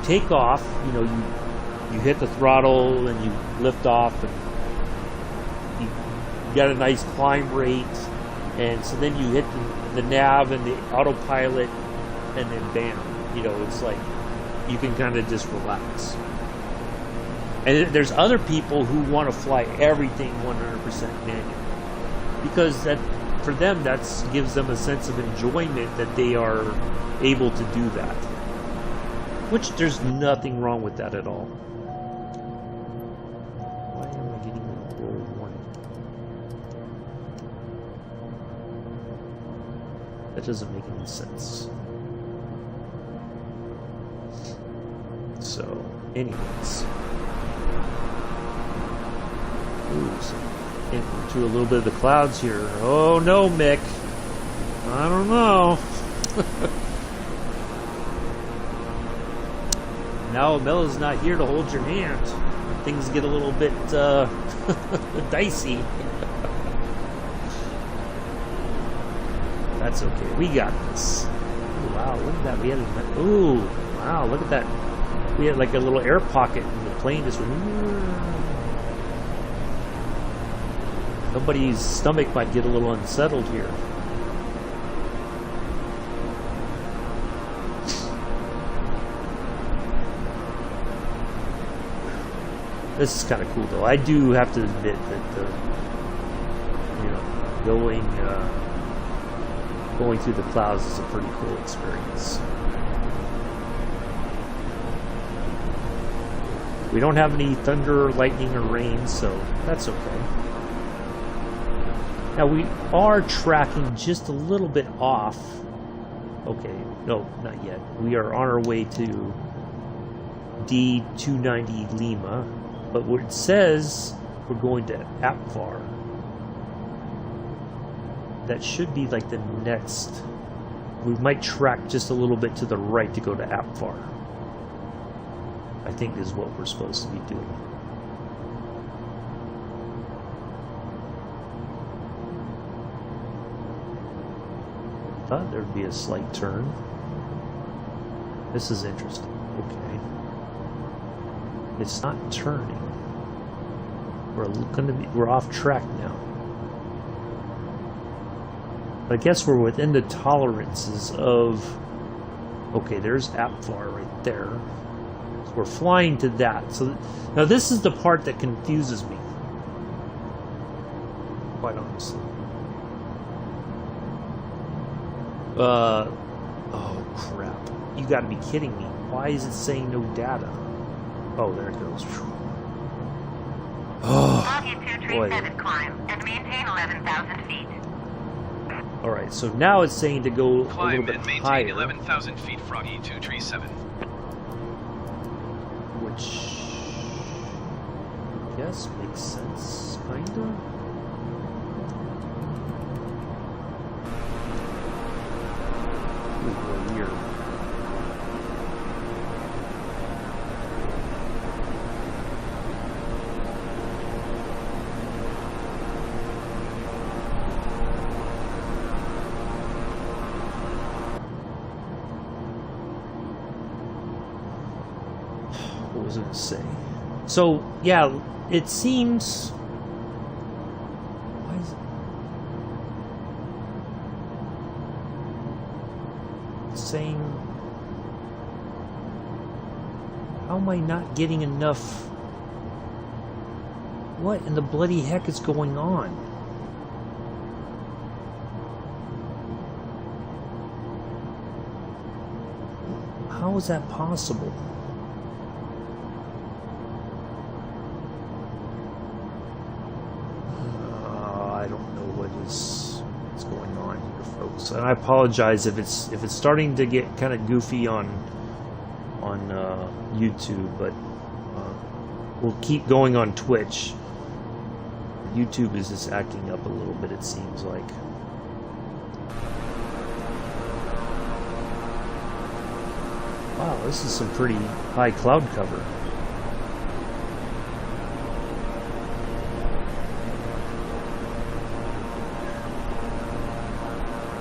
Speaker 1: take off, you hit the throttle and you lift off, and you got a nice climb rate, and so then you hit the nav and the autopilot, and then bam, it's like you can kind of just relax. And there's other people who want to fly everything 100% manual, because that for them gives them a sense of enjoyment that they are able to do that, which there's nothing wrong with that at all. That doesn't make any sense. So, anyways. Ooh, so into a little bit of the clouds here. Oh no, Mick. I don't know. Now Mella's not here to hold your hand. Things get a little bit dicey. That's okay. We got this. Ooh, wow, look at that. We had a, ooh, wow, look at that. We had like a little air pocket and the plane just went. Somebody's stomach might get a little unsettled here. This is kind of cool, though. I do have to admit that going through the clouds is a pretty cool experience. We don't have any thunder, lightning, or rain, so that's okay. Now we are tracking just a little bit off. Okay, no, not yet. We are on our way to D290 Lima. But what it says, we're going to Apvar. That should be like the next. We might track just a little bit to the right to go to Apvar. I think is what we're supposed to be doing. Thought there'd be a slight turn. This is interesting. Okay. It's not turning. We're off track now. But I guess we're within the tolerances of. Okay, there's Apvar right there. So we're flying to that. So now this is the part that confuses me. Quite honestly. Oh crap! You got to be kidding me! Why is it saying no data? Oh, there it goes. Oh, boy.
Speaker 5: Climb and maintain 11,000 feet.
Speaker 1: All right, so now it's saying to go
Speaker 2: Climb
Speaker 1: a little bit
Speaker 2: and maintain
Speaker 1: higher.
Speaker 2: 11,000 feet, Froggy 237.
Speaker 1: Which I guess makes sense, kinda. Ooh, weird. What was I going to say? So, yeah, it seems. Why is it saying? How am I not getting enough? What in the bloody heck is going on? How is that possible? What's going on here, folks? And I apologize if it's starting to get kind of goofy on YouTube, but we'll keep going on Twitch. YouTube is just acting up a little bit, it seems like. Wow, this is some pretty high cloud cover.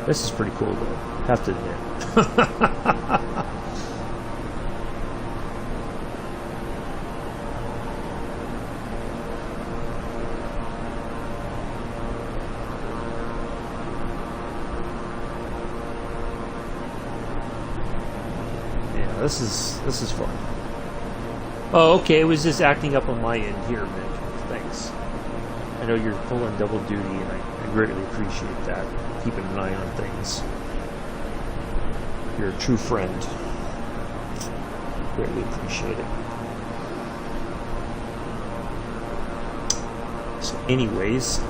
Speaker 1: This is pretty cool, though. Have to admit. Yeah, this is fun. Oh, okay. It was just acting up on my end here, Mick. Thanks. I know you're pulling double duty, and I greatly appreciate that. Keeping an eye on things. You're a true friend. Greatly appreciate it. So, anyways,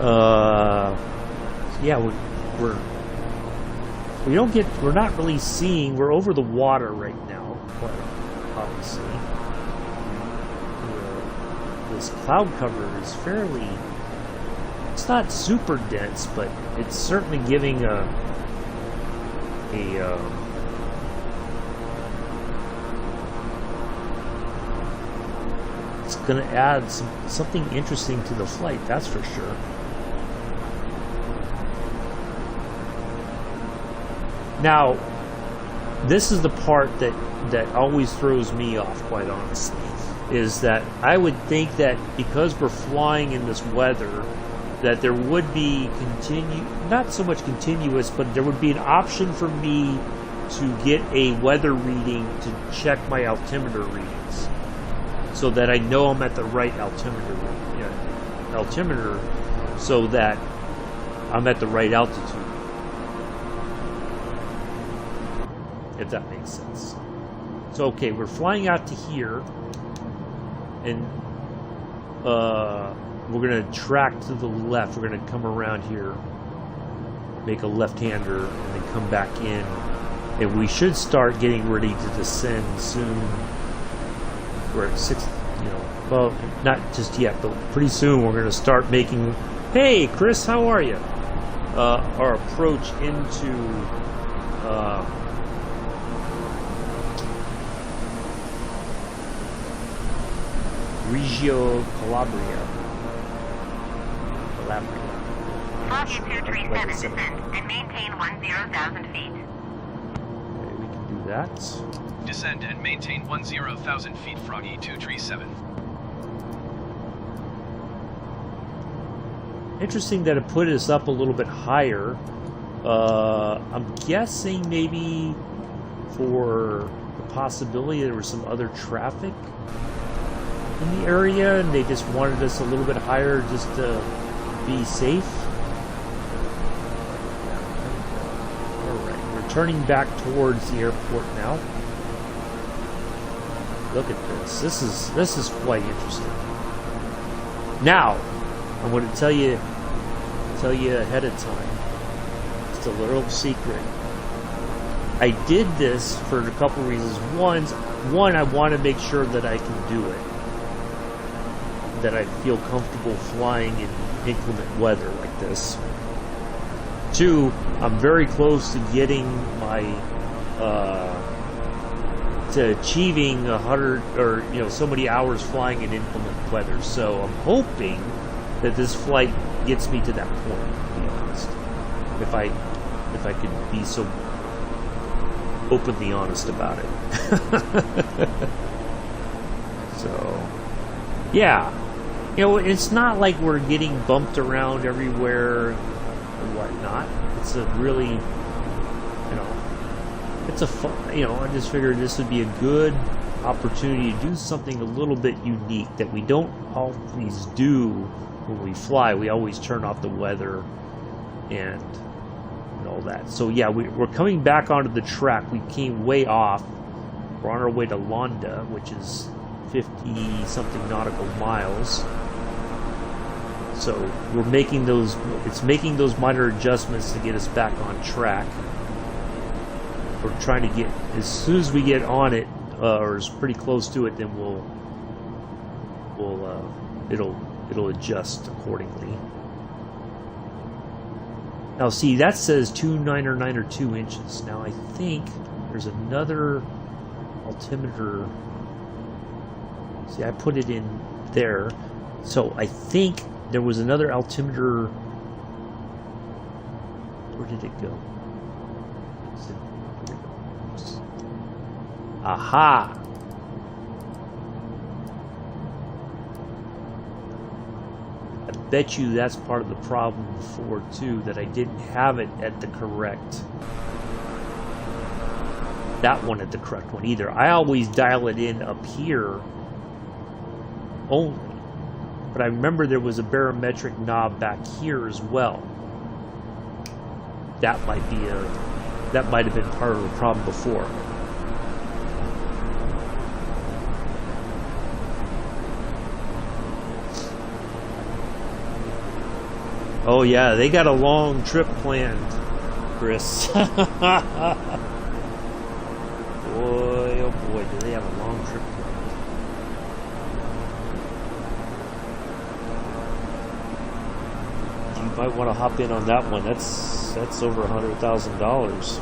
Speaker 1: yeah, we're we're not really seeing, we're over the water right now, quite obviously. This cloud cover is fairly, it's not super dense, but it's certainly giving it's going to add something interesting to the flight, that's for sure. Now, this is the part that always throws me off, quite honestly, is that I would think that because we're flying in this weather, that there would be not so much continuous, but there would be an option for me to get a weather reading to check my altimeter readings, so that I know I'm at the right altimeter, so that I'm at the right altitude. If that makes sense. So okay, we're flying out to here, and we're gonna track to the left. We're gonna come around here, make a left-hander, and then come back in, and we should start getting ready to descend soon. We're at 6, well, not just yet, but pretty soon we're gonna start making. Hey, Chris, how are you? Our approach into. Reggio Calabria.
Speaker 5: Foggy 237 descend and maintain 10,000 feet.
Speaker 1: Okay, we can do that.
Speaker 2: Descend and maintain 10,000 feet, Froggy 237.
Speaker 1: Interesting that it put us up a little bit higher. I'm guessing maybe for the possibility there was some other traffic in the area, and they just wanted us a little bit higher just to be safe. Alright, we're turning back towards the airport now. Look at this. This is quite interesting. Now, I'm going to tell you ahead of time. Just a little secret. I did this for a couple reasons. One, I want to make sure that I can do it, that I feel comfortable flying in inclement weather like this. Two, I'm very close to getting my to achieving 100 or so many hours flying in inclement weather. So I'm hoping that this flight gets me to that point, to be honest. If I could be so openly honest about it. So yeah. It's not like we're getting bumped around everywhere and whatnot. It's a really, it's a fun, I just figured this would be a good opportunity to do something a little bit unique that we don't always do when we fly. We always turn off the weather and all that. So yeah, we're coming back onto the track. We came way off. We're on our way to Londa, which is 50-something nautical miles. So we're making those. It's making those minor adjustments to get us back on track. We're trying to get, as soon as we get on it, or is pretty close to it, then it'll adjust accordingly. Now see, that says 2 or 2 inches. Now I think there's another altimeter. See, I put it in there. So I think there was another altimeter. Where did it go? Aha! I bet you that's part of the problem before too, that I didn't have it at the correct, that one at the correct one either. I always dial it in up here only, but I remember there was a barometric knob back here as well. That might have been part of the problem before. Oh yeah, they got a long trip planned. Chris. Boy, oh boy, do they have a long trip planned. You might want to hop in on that one. That's over $100,000.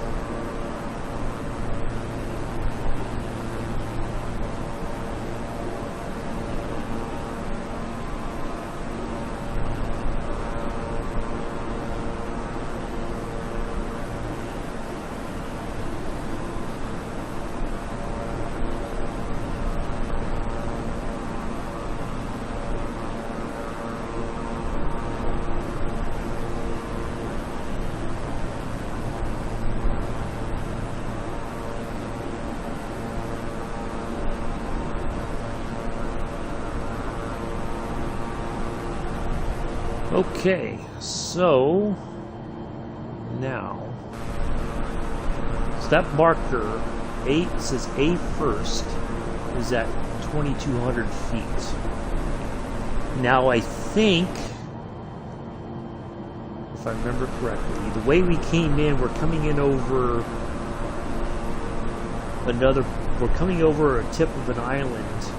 Speaker 1: Okay, so now, so that marker, 8 says A first, is at 2,200 feet. Now I think, if I remember correctly, the way we came in, we're coming in over we're coming over a tip of an island,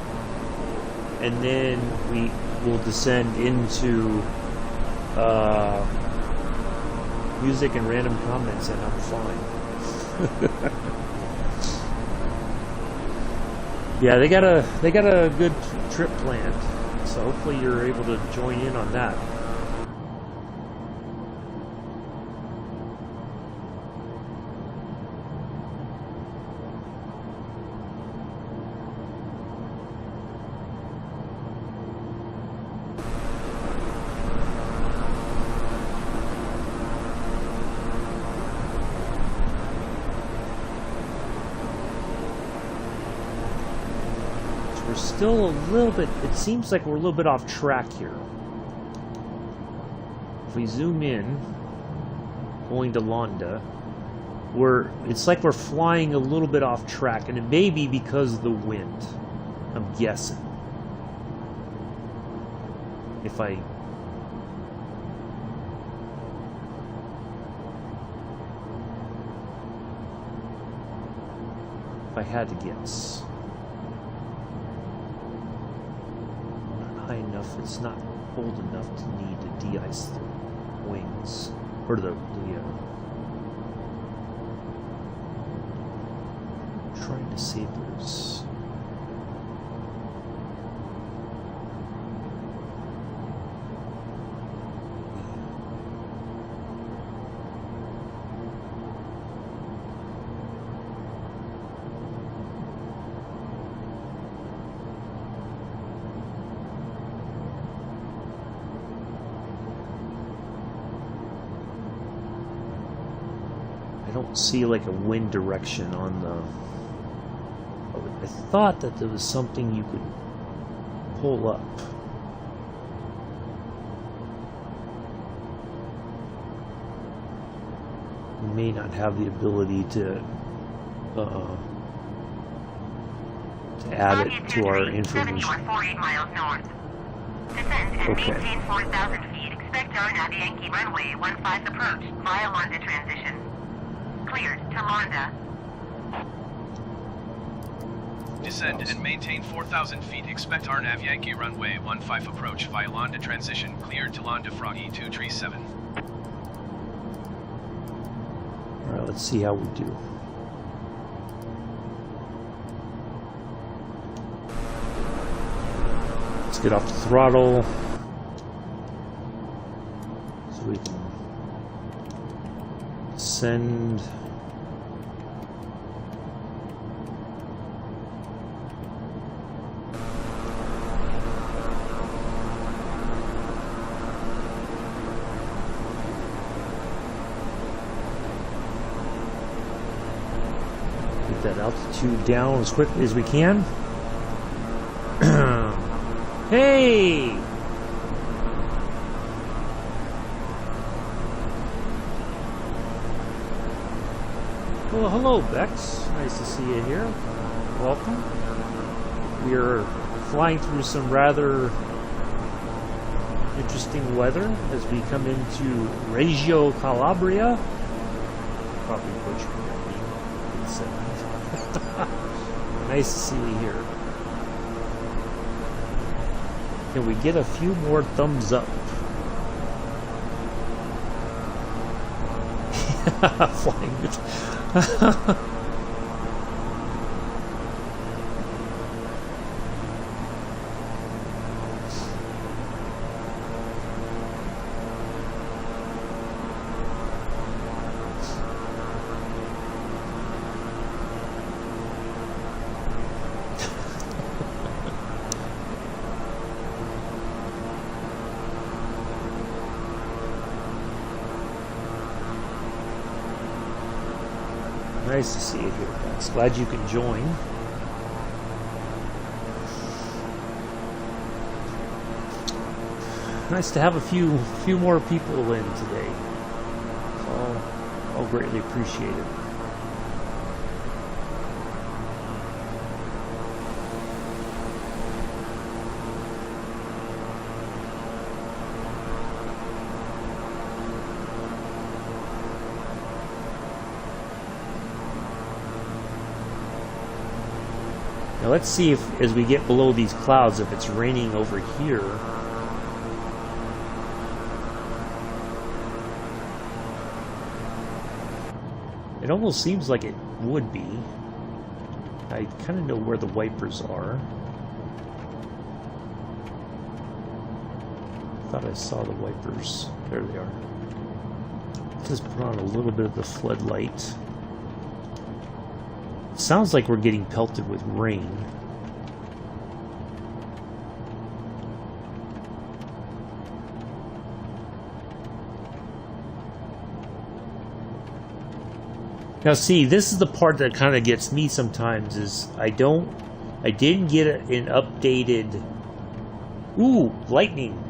Speaker 1: and then we will descend into music and random comments, and I'm fine. Yeah, they got a good trip planned, so hopefully you're able to join in on that. Still a little bit, it seems like we're a little bit off track here. If we zoom in, going to Londa, it's like we're flying a little bit off track, and it may be because of the wind, I'm guessing. If I had to guess. High enough, it's not cold enough to need to de-ice the wings, or trying to see if there's see like a wind direction on the. I thought that there was something you could pull up. We may not have the ability to add it to our information.
Speaker 5: 48 miles north. Descend and maintain 4,000 feet. Expect RNAV Yankee runway 15 approach via Londa transition. Cleared to Londa.
Speaker 2: Descend and maintain 4,000 feet. Expect RNAV Yankee runway 15 approach via Londa transition. Cleared to Londa Froggy 237.
Speaker 1: Alright, let's see how we do. Let's get off the throttle so we can send. Get that altitude down as quickly as we can. Hey! Well, hello, Bex. Nice to see you here. Welcome. We are flying through some rather interesting weather as we come into Reggio Calabria. probably butchering that name. Nice to see you here. Can we get a few more thumbs up? Flying. Nice to see you here, guys. Glad you can join. Nice to have a few more people in today. I'll greatly appreciate it. Now let's see if, as we get below these clouds, if it's raining over here. It almost seems like it would be. I kind of know where the wipers are. I thought I saw the wipers. There they are. Just put on a little bit of the floodlight. Sounds like we're getting pelted with rain. Now see, this is the part that kind of gets me sometimes, is I didn't get an updated... Ooh, lightning.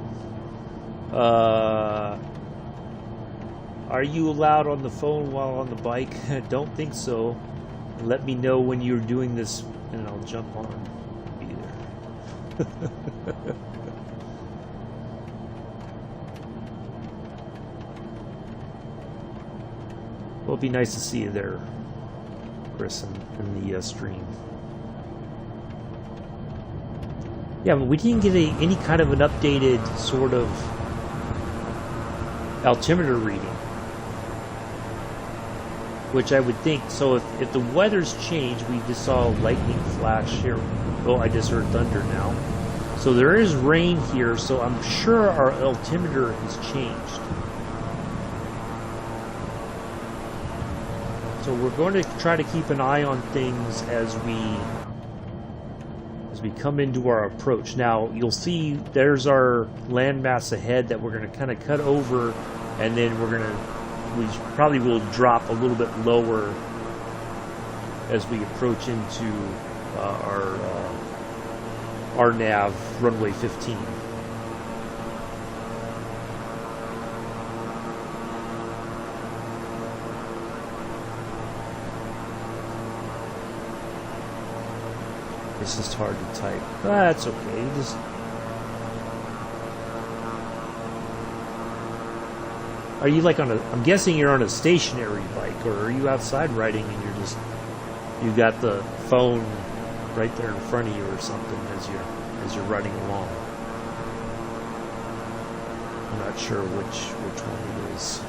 Speaker 1: Are you allowed on the phone while on the bike? Don't think so. Let me know when you're doing this, and I'll jump on. Be there. Well, it'd be nice to see you there, Chris, in the stream. Yeah, but we didn't get any kind of an updated sort of altimeter reading. Which I would think, so if the weather's changed, we just saw a lightning flash here. Oh, I just heard thunder now. So there is rain here, so I'm sure our altimeter has changed. So we're going to try to keep an eye on things as we come into our approach. Now, you'll see there's our landmass ahead that we're going to kind of cut over, and then we probably will drop a little bit lower as we approach into our RNAV runway 15. This is hard to type. That's okay. Just are you like on a? I'm guessing you're on a stationary bike, or are you outside riding and you got the phone right there in front of you or something as you're riding along? I'm not sure which one it is.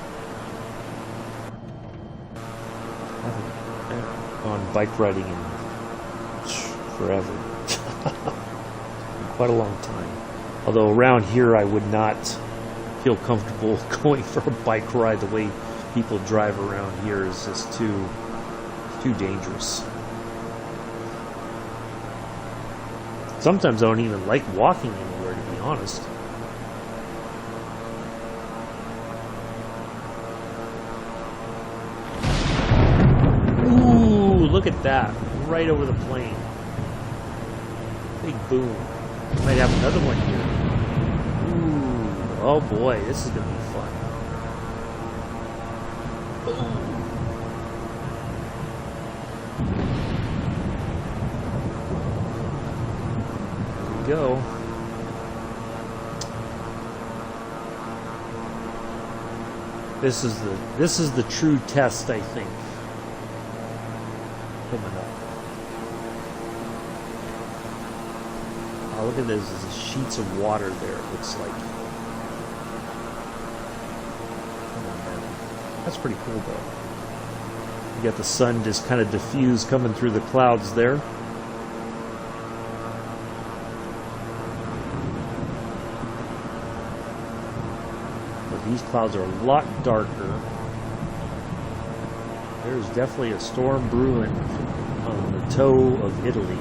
Speaker 1: I haven't gone bike riding in forever. Quite a long time. Although around here I would not feel comfortable going for a bike ride. The way people drive around here is just too dangerous. Sometimes I don't even like walking anywhere, to be honest. Ooh, look at that. Right over the plane. Big boom. Might have another one here. Ooh, oh boy, this is gonna be fun. Boom. There we go. This is the true test, I think. Coming up. Oh, look at this. There's sheets of water there, it looks like. Come on, man. That's pretty cool, though. You got the sun just kind of diffused coming through the clouds there. But these clouds are a lot darker. There's definitely a storm brewing on the toe of Italy.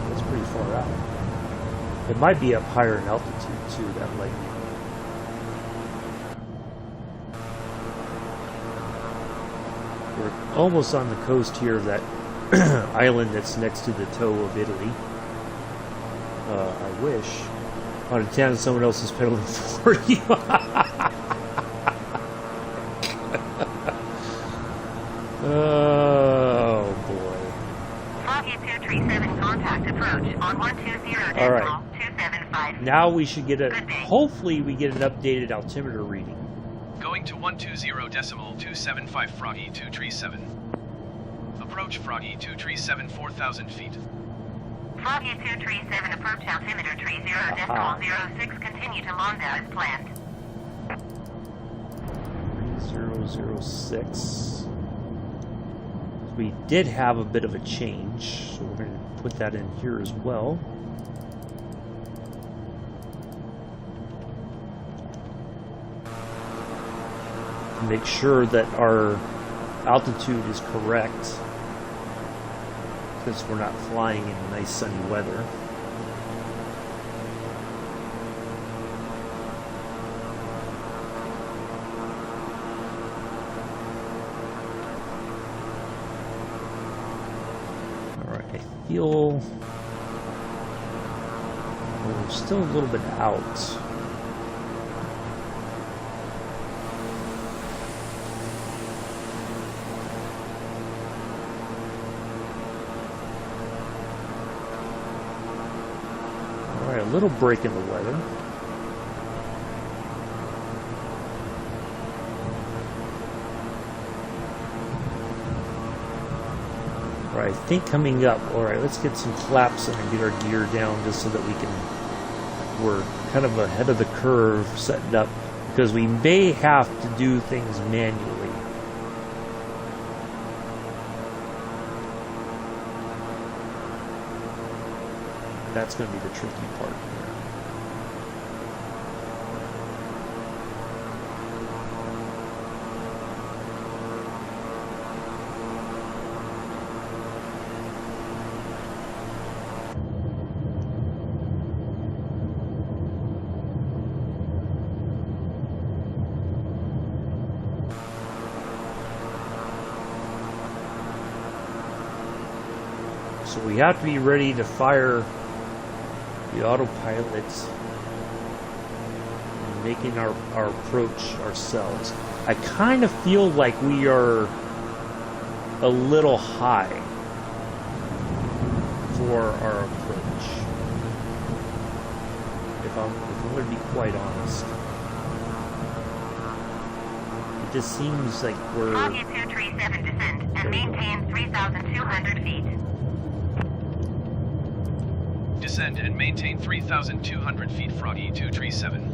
Speaker 1: That's pretty far out. It might be up higher in altitude too, that lightning. We're almost on the coast here of that island that's next to the toe of Italy. I wish. On a town someone else is pedaling for you. Oh boy.
Speaker 5: Foggy 237 contact approach on 120
Speaker 1: All right.
Speaker 5: 275.
Speaker 1: Now we should get a, hopefully we get an updated altimeter reading.
Speaker 2: Going to 120.275 Froggy 237. Approach Froggy 237 4,000 feet.
Speaker 5: Foggy 237 approach altimeter 30.06. Continue to Monda as planned.
Speaker 1: 3006. We did have a bit of a change, so we're going to put that in here as well. Make sure that our altitude is correct, since we're not flying in nice sunny weather. Alright, I feel we're still a little bit out. A little break in the weather. All right, I think coming up. All right, let's get some flaps and get our gear down just so that we can. We're kind of ahead of the curve, setting up because we may have to do things manually. That's going to be the tricky part here. So we have to be ready to fire the autopilots and making our approach ourselves. I kind of feel like we are a little high for our approach. If I'm going to be quite honest. It just seems like we're...
Speaker 5: Foggy 237 descend and maintain 3,200 feet.
Speaker 2: Descend and maintain 3,200 feet, Froggy 237.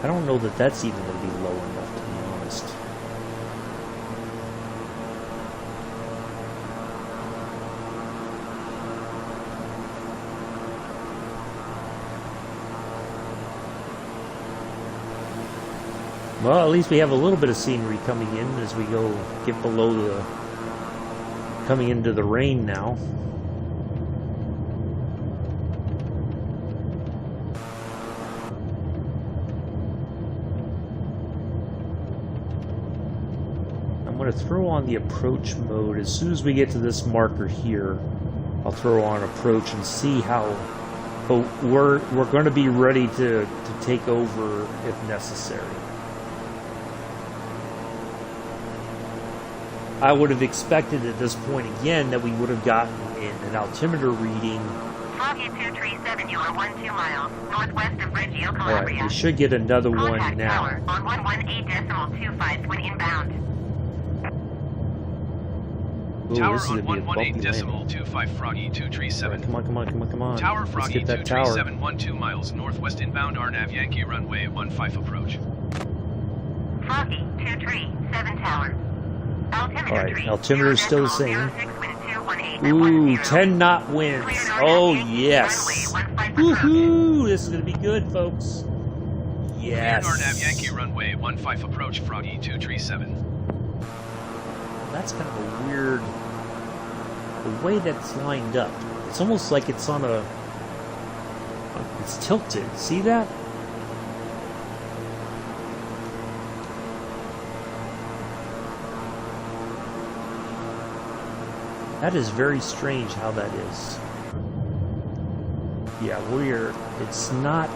Speaker 1: I don't know that that's even going to be low enough, to be honest. Well, at least we have a little bit of scenery coming in as we go get below the... coming into the rain now. going to throw on the approach mode. As soon as we get to this marker here, I'll throw on approach and see how... But we're going to be ready to take over if necessary. I would have expected at this point again that we would have gotten an altimeter reading.
Speaker 5: Foggy 237, you are 12 miles northwest of Reggio Calabria.
Speaker 1: Alright, we should get another
Speaker 5: Contact
Speaker 1: one now.
Speaker 5: tower on 118.25 when inbound.
Speaker 1: Ooh,
Speaker 2: Tower
Speaker 1: this is
Speaker 2: on
Speaker 1: gonna be a bumpy landing.
Speaker 2: 118.25 Froggy 237.
Speaker 1: Come on, come on, come on, come on.
Speaker 2: Tower
Speaker 1: Let's
Speaker 2: Froggy
Speaker 1: get that tower.
Speaker 2: 237, 12 miles northwest inbound RNAV Yankee runway 15 approach.
Speaker 5: Foggy 237 tower. Altimeter
Speaker 1: Alright, altimeter is still the same.
Speaker 5: 06 wind 218
Speaker 1: Ooh,
Speaker 5: 10.
Speaker 1: 10 knot winds.
Speaker 5: Cleared
Speaker 1: Oh,
Speaker 5: RNAV
Speaker 1: yes.
Speaker 5: runway 15 approach.
Speaker 1: Woohoo! This is going to be good, folks. Yes.
Speaker 2: Cleared RNAV Yankee runway 15 approach Froggy 237.
Speaker 1: That's kind of a weird... The way that's lined up. It's almost like it's on a... It's tilted. See that? That is very strange how that is. Yeah, it's not...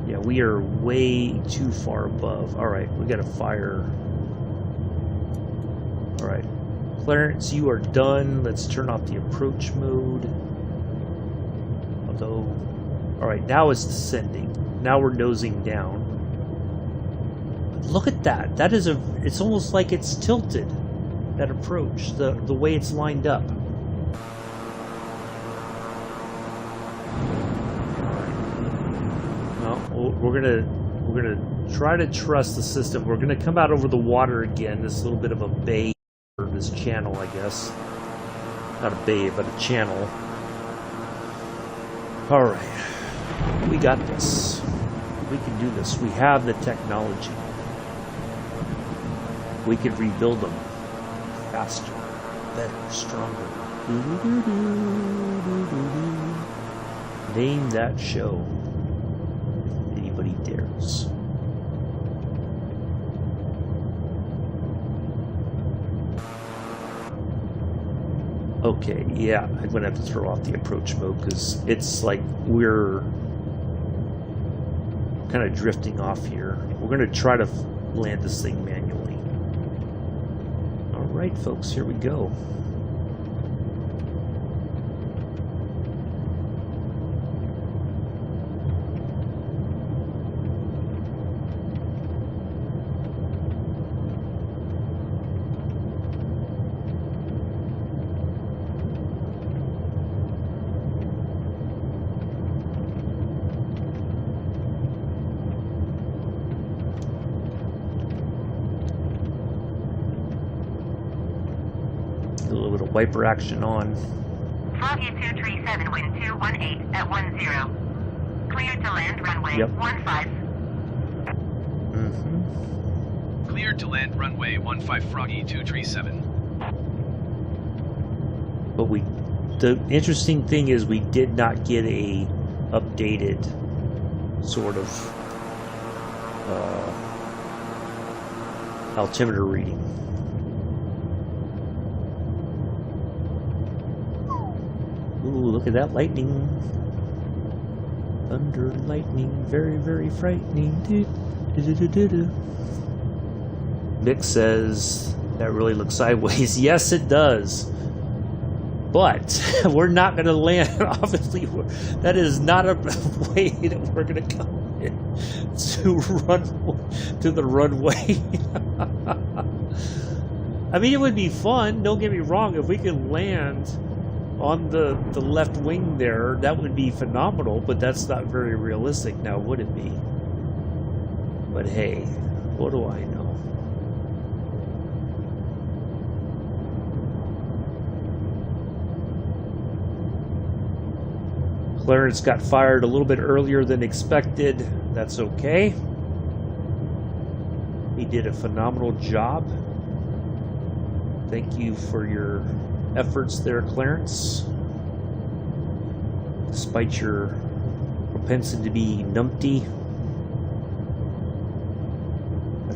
Speaker 1: Yeah, we are way too far above. Alright, we gotta fire. Alright. Clarence, you are done. Let's turn off the approach mode. Although... Alright, now it's descending. Now we're nosing down. Look at that. That is it's almost like it's tilted. That approach, the way it's lined up. Well, we're gonna try to trust the system. We're gonna come out over the water again. This little bit of a bay, or this channel, I guess. Not a bay, but a channel. All right, we got this. We can do this. We have the technology. We could rebuild them faster, better, stronger. Name that show, if anybody dares. Okay, yeah, I'm gonna have to throw off the approach mode because it's like we're kind of drifting off here. We're gonna try to land this thing manually. Alright, folks, here we go. A little bit of wiper action on.
Speaker 5: Foggy 237, wind 218 at 10. Cleared to land runway 15.
Speaker 1: Mm-hmm.
Speaker 2: Cleared to land runway 15 Froggy 237.
Speaker 1: But the interesting thing is we did not get a updated sort of altimeter reading. Ooh, look at that lightning. Thunder, lightning, very, very frightening. Mick says, that really looks sideways. Yes, it does. But we're not going to land, obviously. That is not a way that we're going to come in to the runway. I mean, it would be fun, don't get me wrong. If we could land on the left wing there, that would be phenomenal, but that's not very realistic now, would it be? But hey, what do I know? Clarence got fired a little bit earlier than expected. That's okay. He did a phenomenal job. Thank you for your efforts there, Clarence. Despite your propensity to be numpty.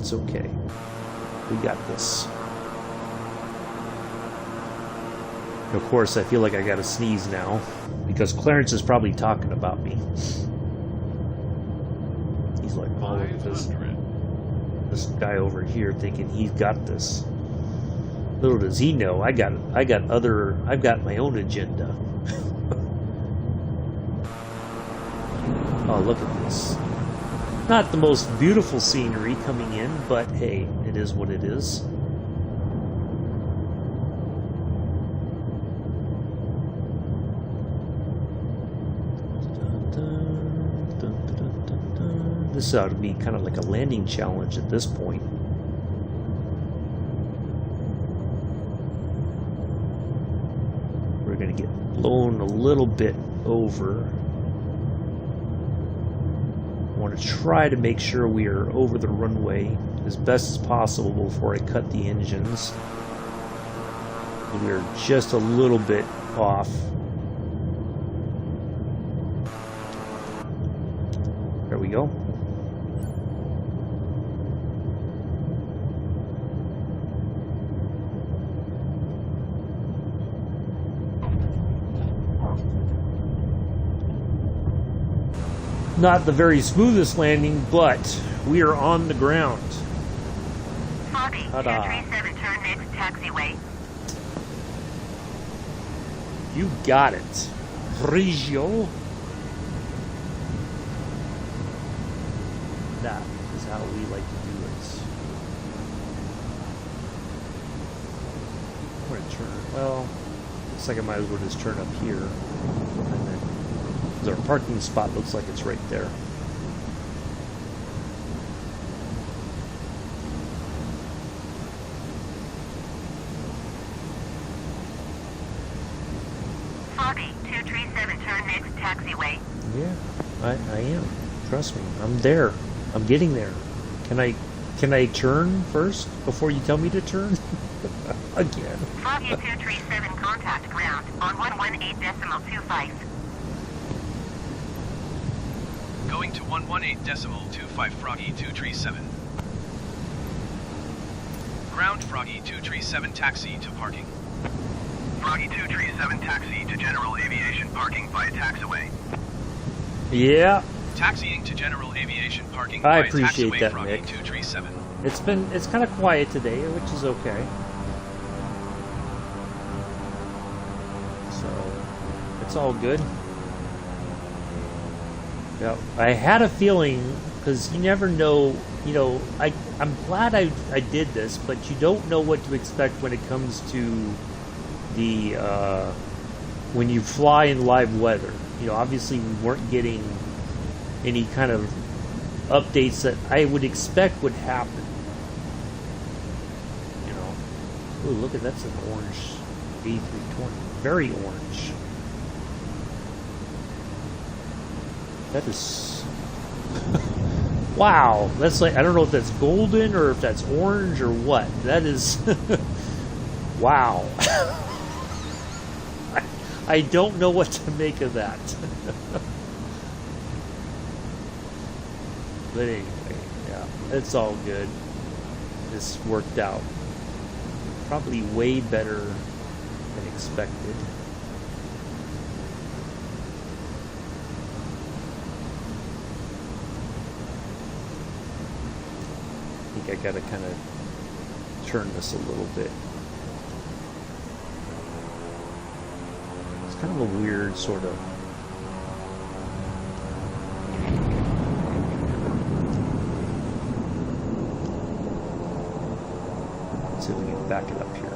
Speaker 1: That's okay. We got this. Of course, I feel like I gotta sneeze now, because Clarence is probably talking about me. He's like, oh, look at this guy over here thinking he's got this. Little does he know, I've got my own agenda. Oh, look at this. Not the most beautiful scenery coming in, but hey, it is what it is. This ought to be kind of like a landing challenge at this point. We're going to get blown a little bit over. I want to try to make sure we are over the runway as best as possible before I cut the engines. We are just a little bit off. There we go. Not the very smoothest landing, but we are on the ground.
Speaker 5: Foggy, 237, turn next taxiway.
Speaker 1: You got it. Reggio. That is how we like to do it. I'm going to turn, well, looks like I might as well just turn up here. And then, our parking spot looks like it's right there.
Speaker 5: Foggy, 237, turn next taxiway.
Speaker 1: Yeah, I am. Trust me, I'm there. I'm getting there. Can I turn first before you tell me to turn? Again.
Speaker 5: Foggy 237, contact ground on 118.25.
Speaker 2: Going to 118.25 Froggy 237. Ground Froggy 237 taxi to parking.
Speaker 3: Froggy 237 taxi to general aviation parking via taxiway.
Speaker 1: Yeah.
Speaker 2: Taxiing to general aviation parking
Speaker 1: I
Speaker 2: via
Speaker 1: appreciate
Speaker 2: taxiway
Speaker 1: that,
Speaker 2: Froggy
Speaker 1: Nick.
Speaker 2: 237.
Speaker 1: It's kind of quiet today, which is okay. So it's all good. Yeah, I had a feeling, because you never know, you know, I'm glad I did this, but you don't know what to expect when it comes to the, when you fly in live weather. You know, obviously we weren't getting any kind of updates that I would expect would happen. You know, ooh, look at that's an orange A320, very orange. That is wow. That's like, I don't know if that's golden or if that's orange or what. That is wow. I don't know what to make of that. But anyway, yeah, it's all good. This worked out probably way better than expected. I think I gotta kind of turn this a little bit. It's kind of a weird sort of. Let's see if we can back it up here.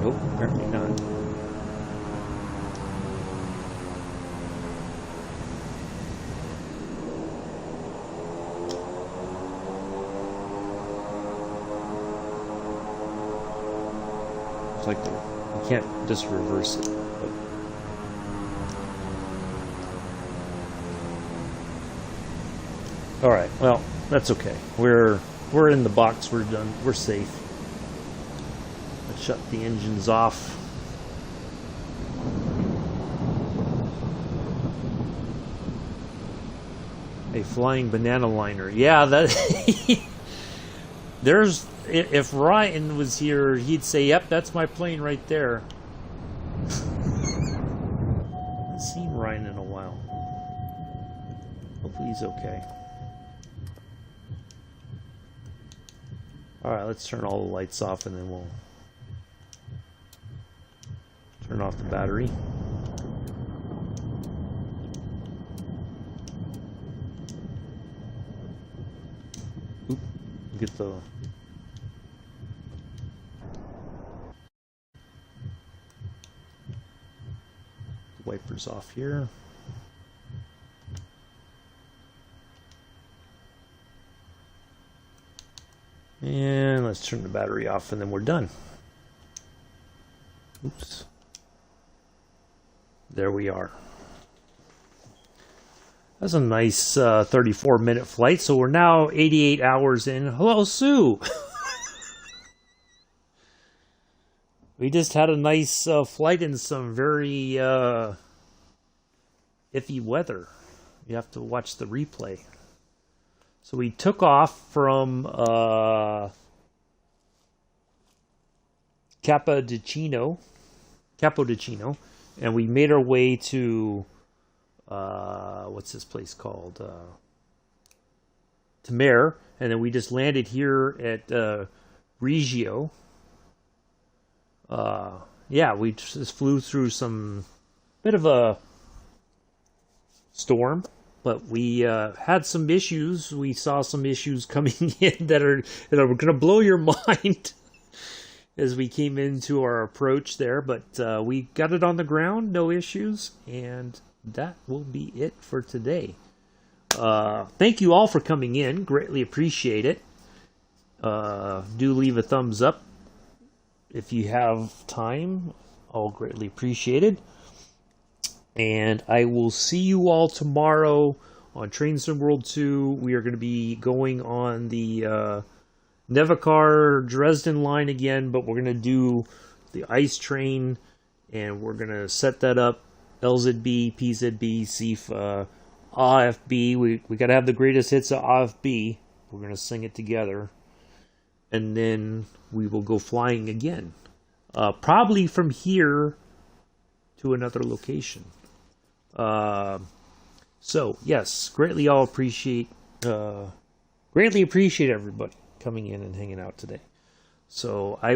Speaker 1: Nope, apparently not. It's like you can't just reverse it. All right, well, that's okay. We're in the box. We're done. We're safe. Shut the engines off. A flying banana liner. Yeah, that there's, if Ryan was here, he'd say, "Yep, that's my plane right there." I haven't seen Ryan in a while. Hopefully he's okay. Alright, let's turn all the lights off and then we'll turn off the battery. Oop, get the wipers off here. And let's turn the battery off and then we're done. Oops. There we are. That's a nice 34-minute flight. So we're now 88 hours in. Hello, Sue. We just had a nice flight in some very iffy weather. You have to watch the replay. So we took off from Capodichino, and we made our way to what's this place called? Terme, and then we just landed here at Reggio. Yeah, we just flew through some bit of a storm. But we had some issues. We saw some issues coming in that are going to blow your mind as we came into our approach there. But we got it on the ground, no issues, and that will be it for today. Thank you all for coming in. Greatly appreciate it. Do leave a thumbs up if you have time. All greatly appreciated. And I will see you all tomorrow on Train Sim World 2. We are going to be going on the Nevacar Dresden line again, but we're going to do the ice train, and we're going to set that up. LZB, PZB, CIFA, AFB. We got to have the greatest hits of AFB. We're going to sing it together. And then we will go flying again. Probably from here to another location. So yes, greatly appreciate everybody coming in and hanging out today. So I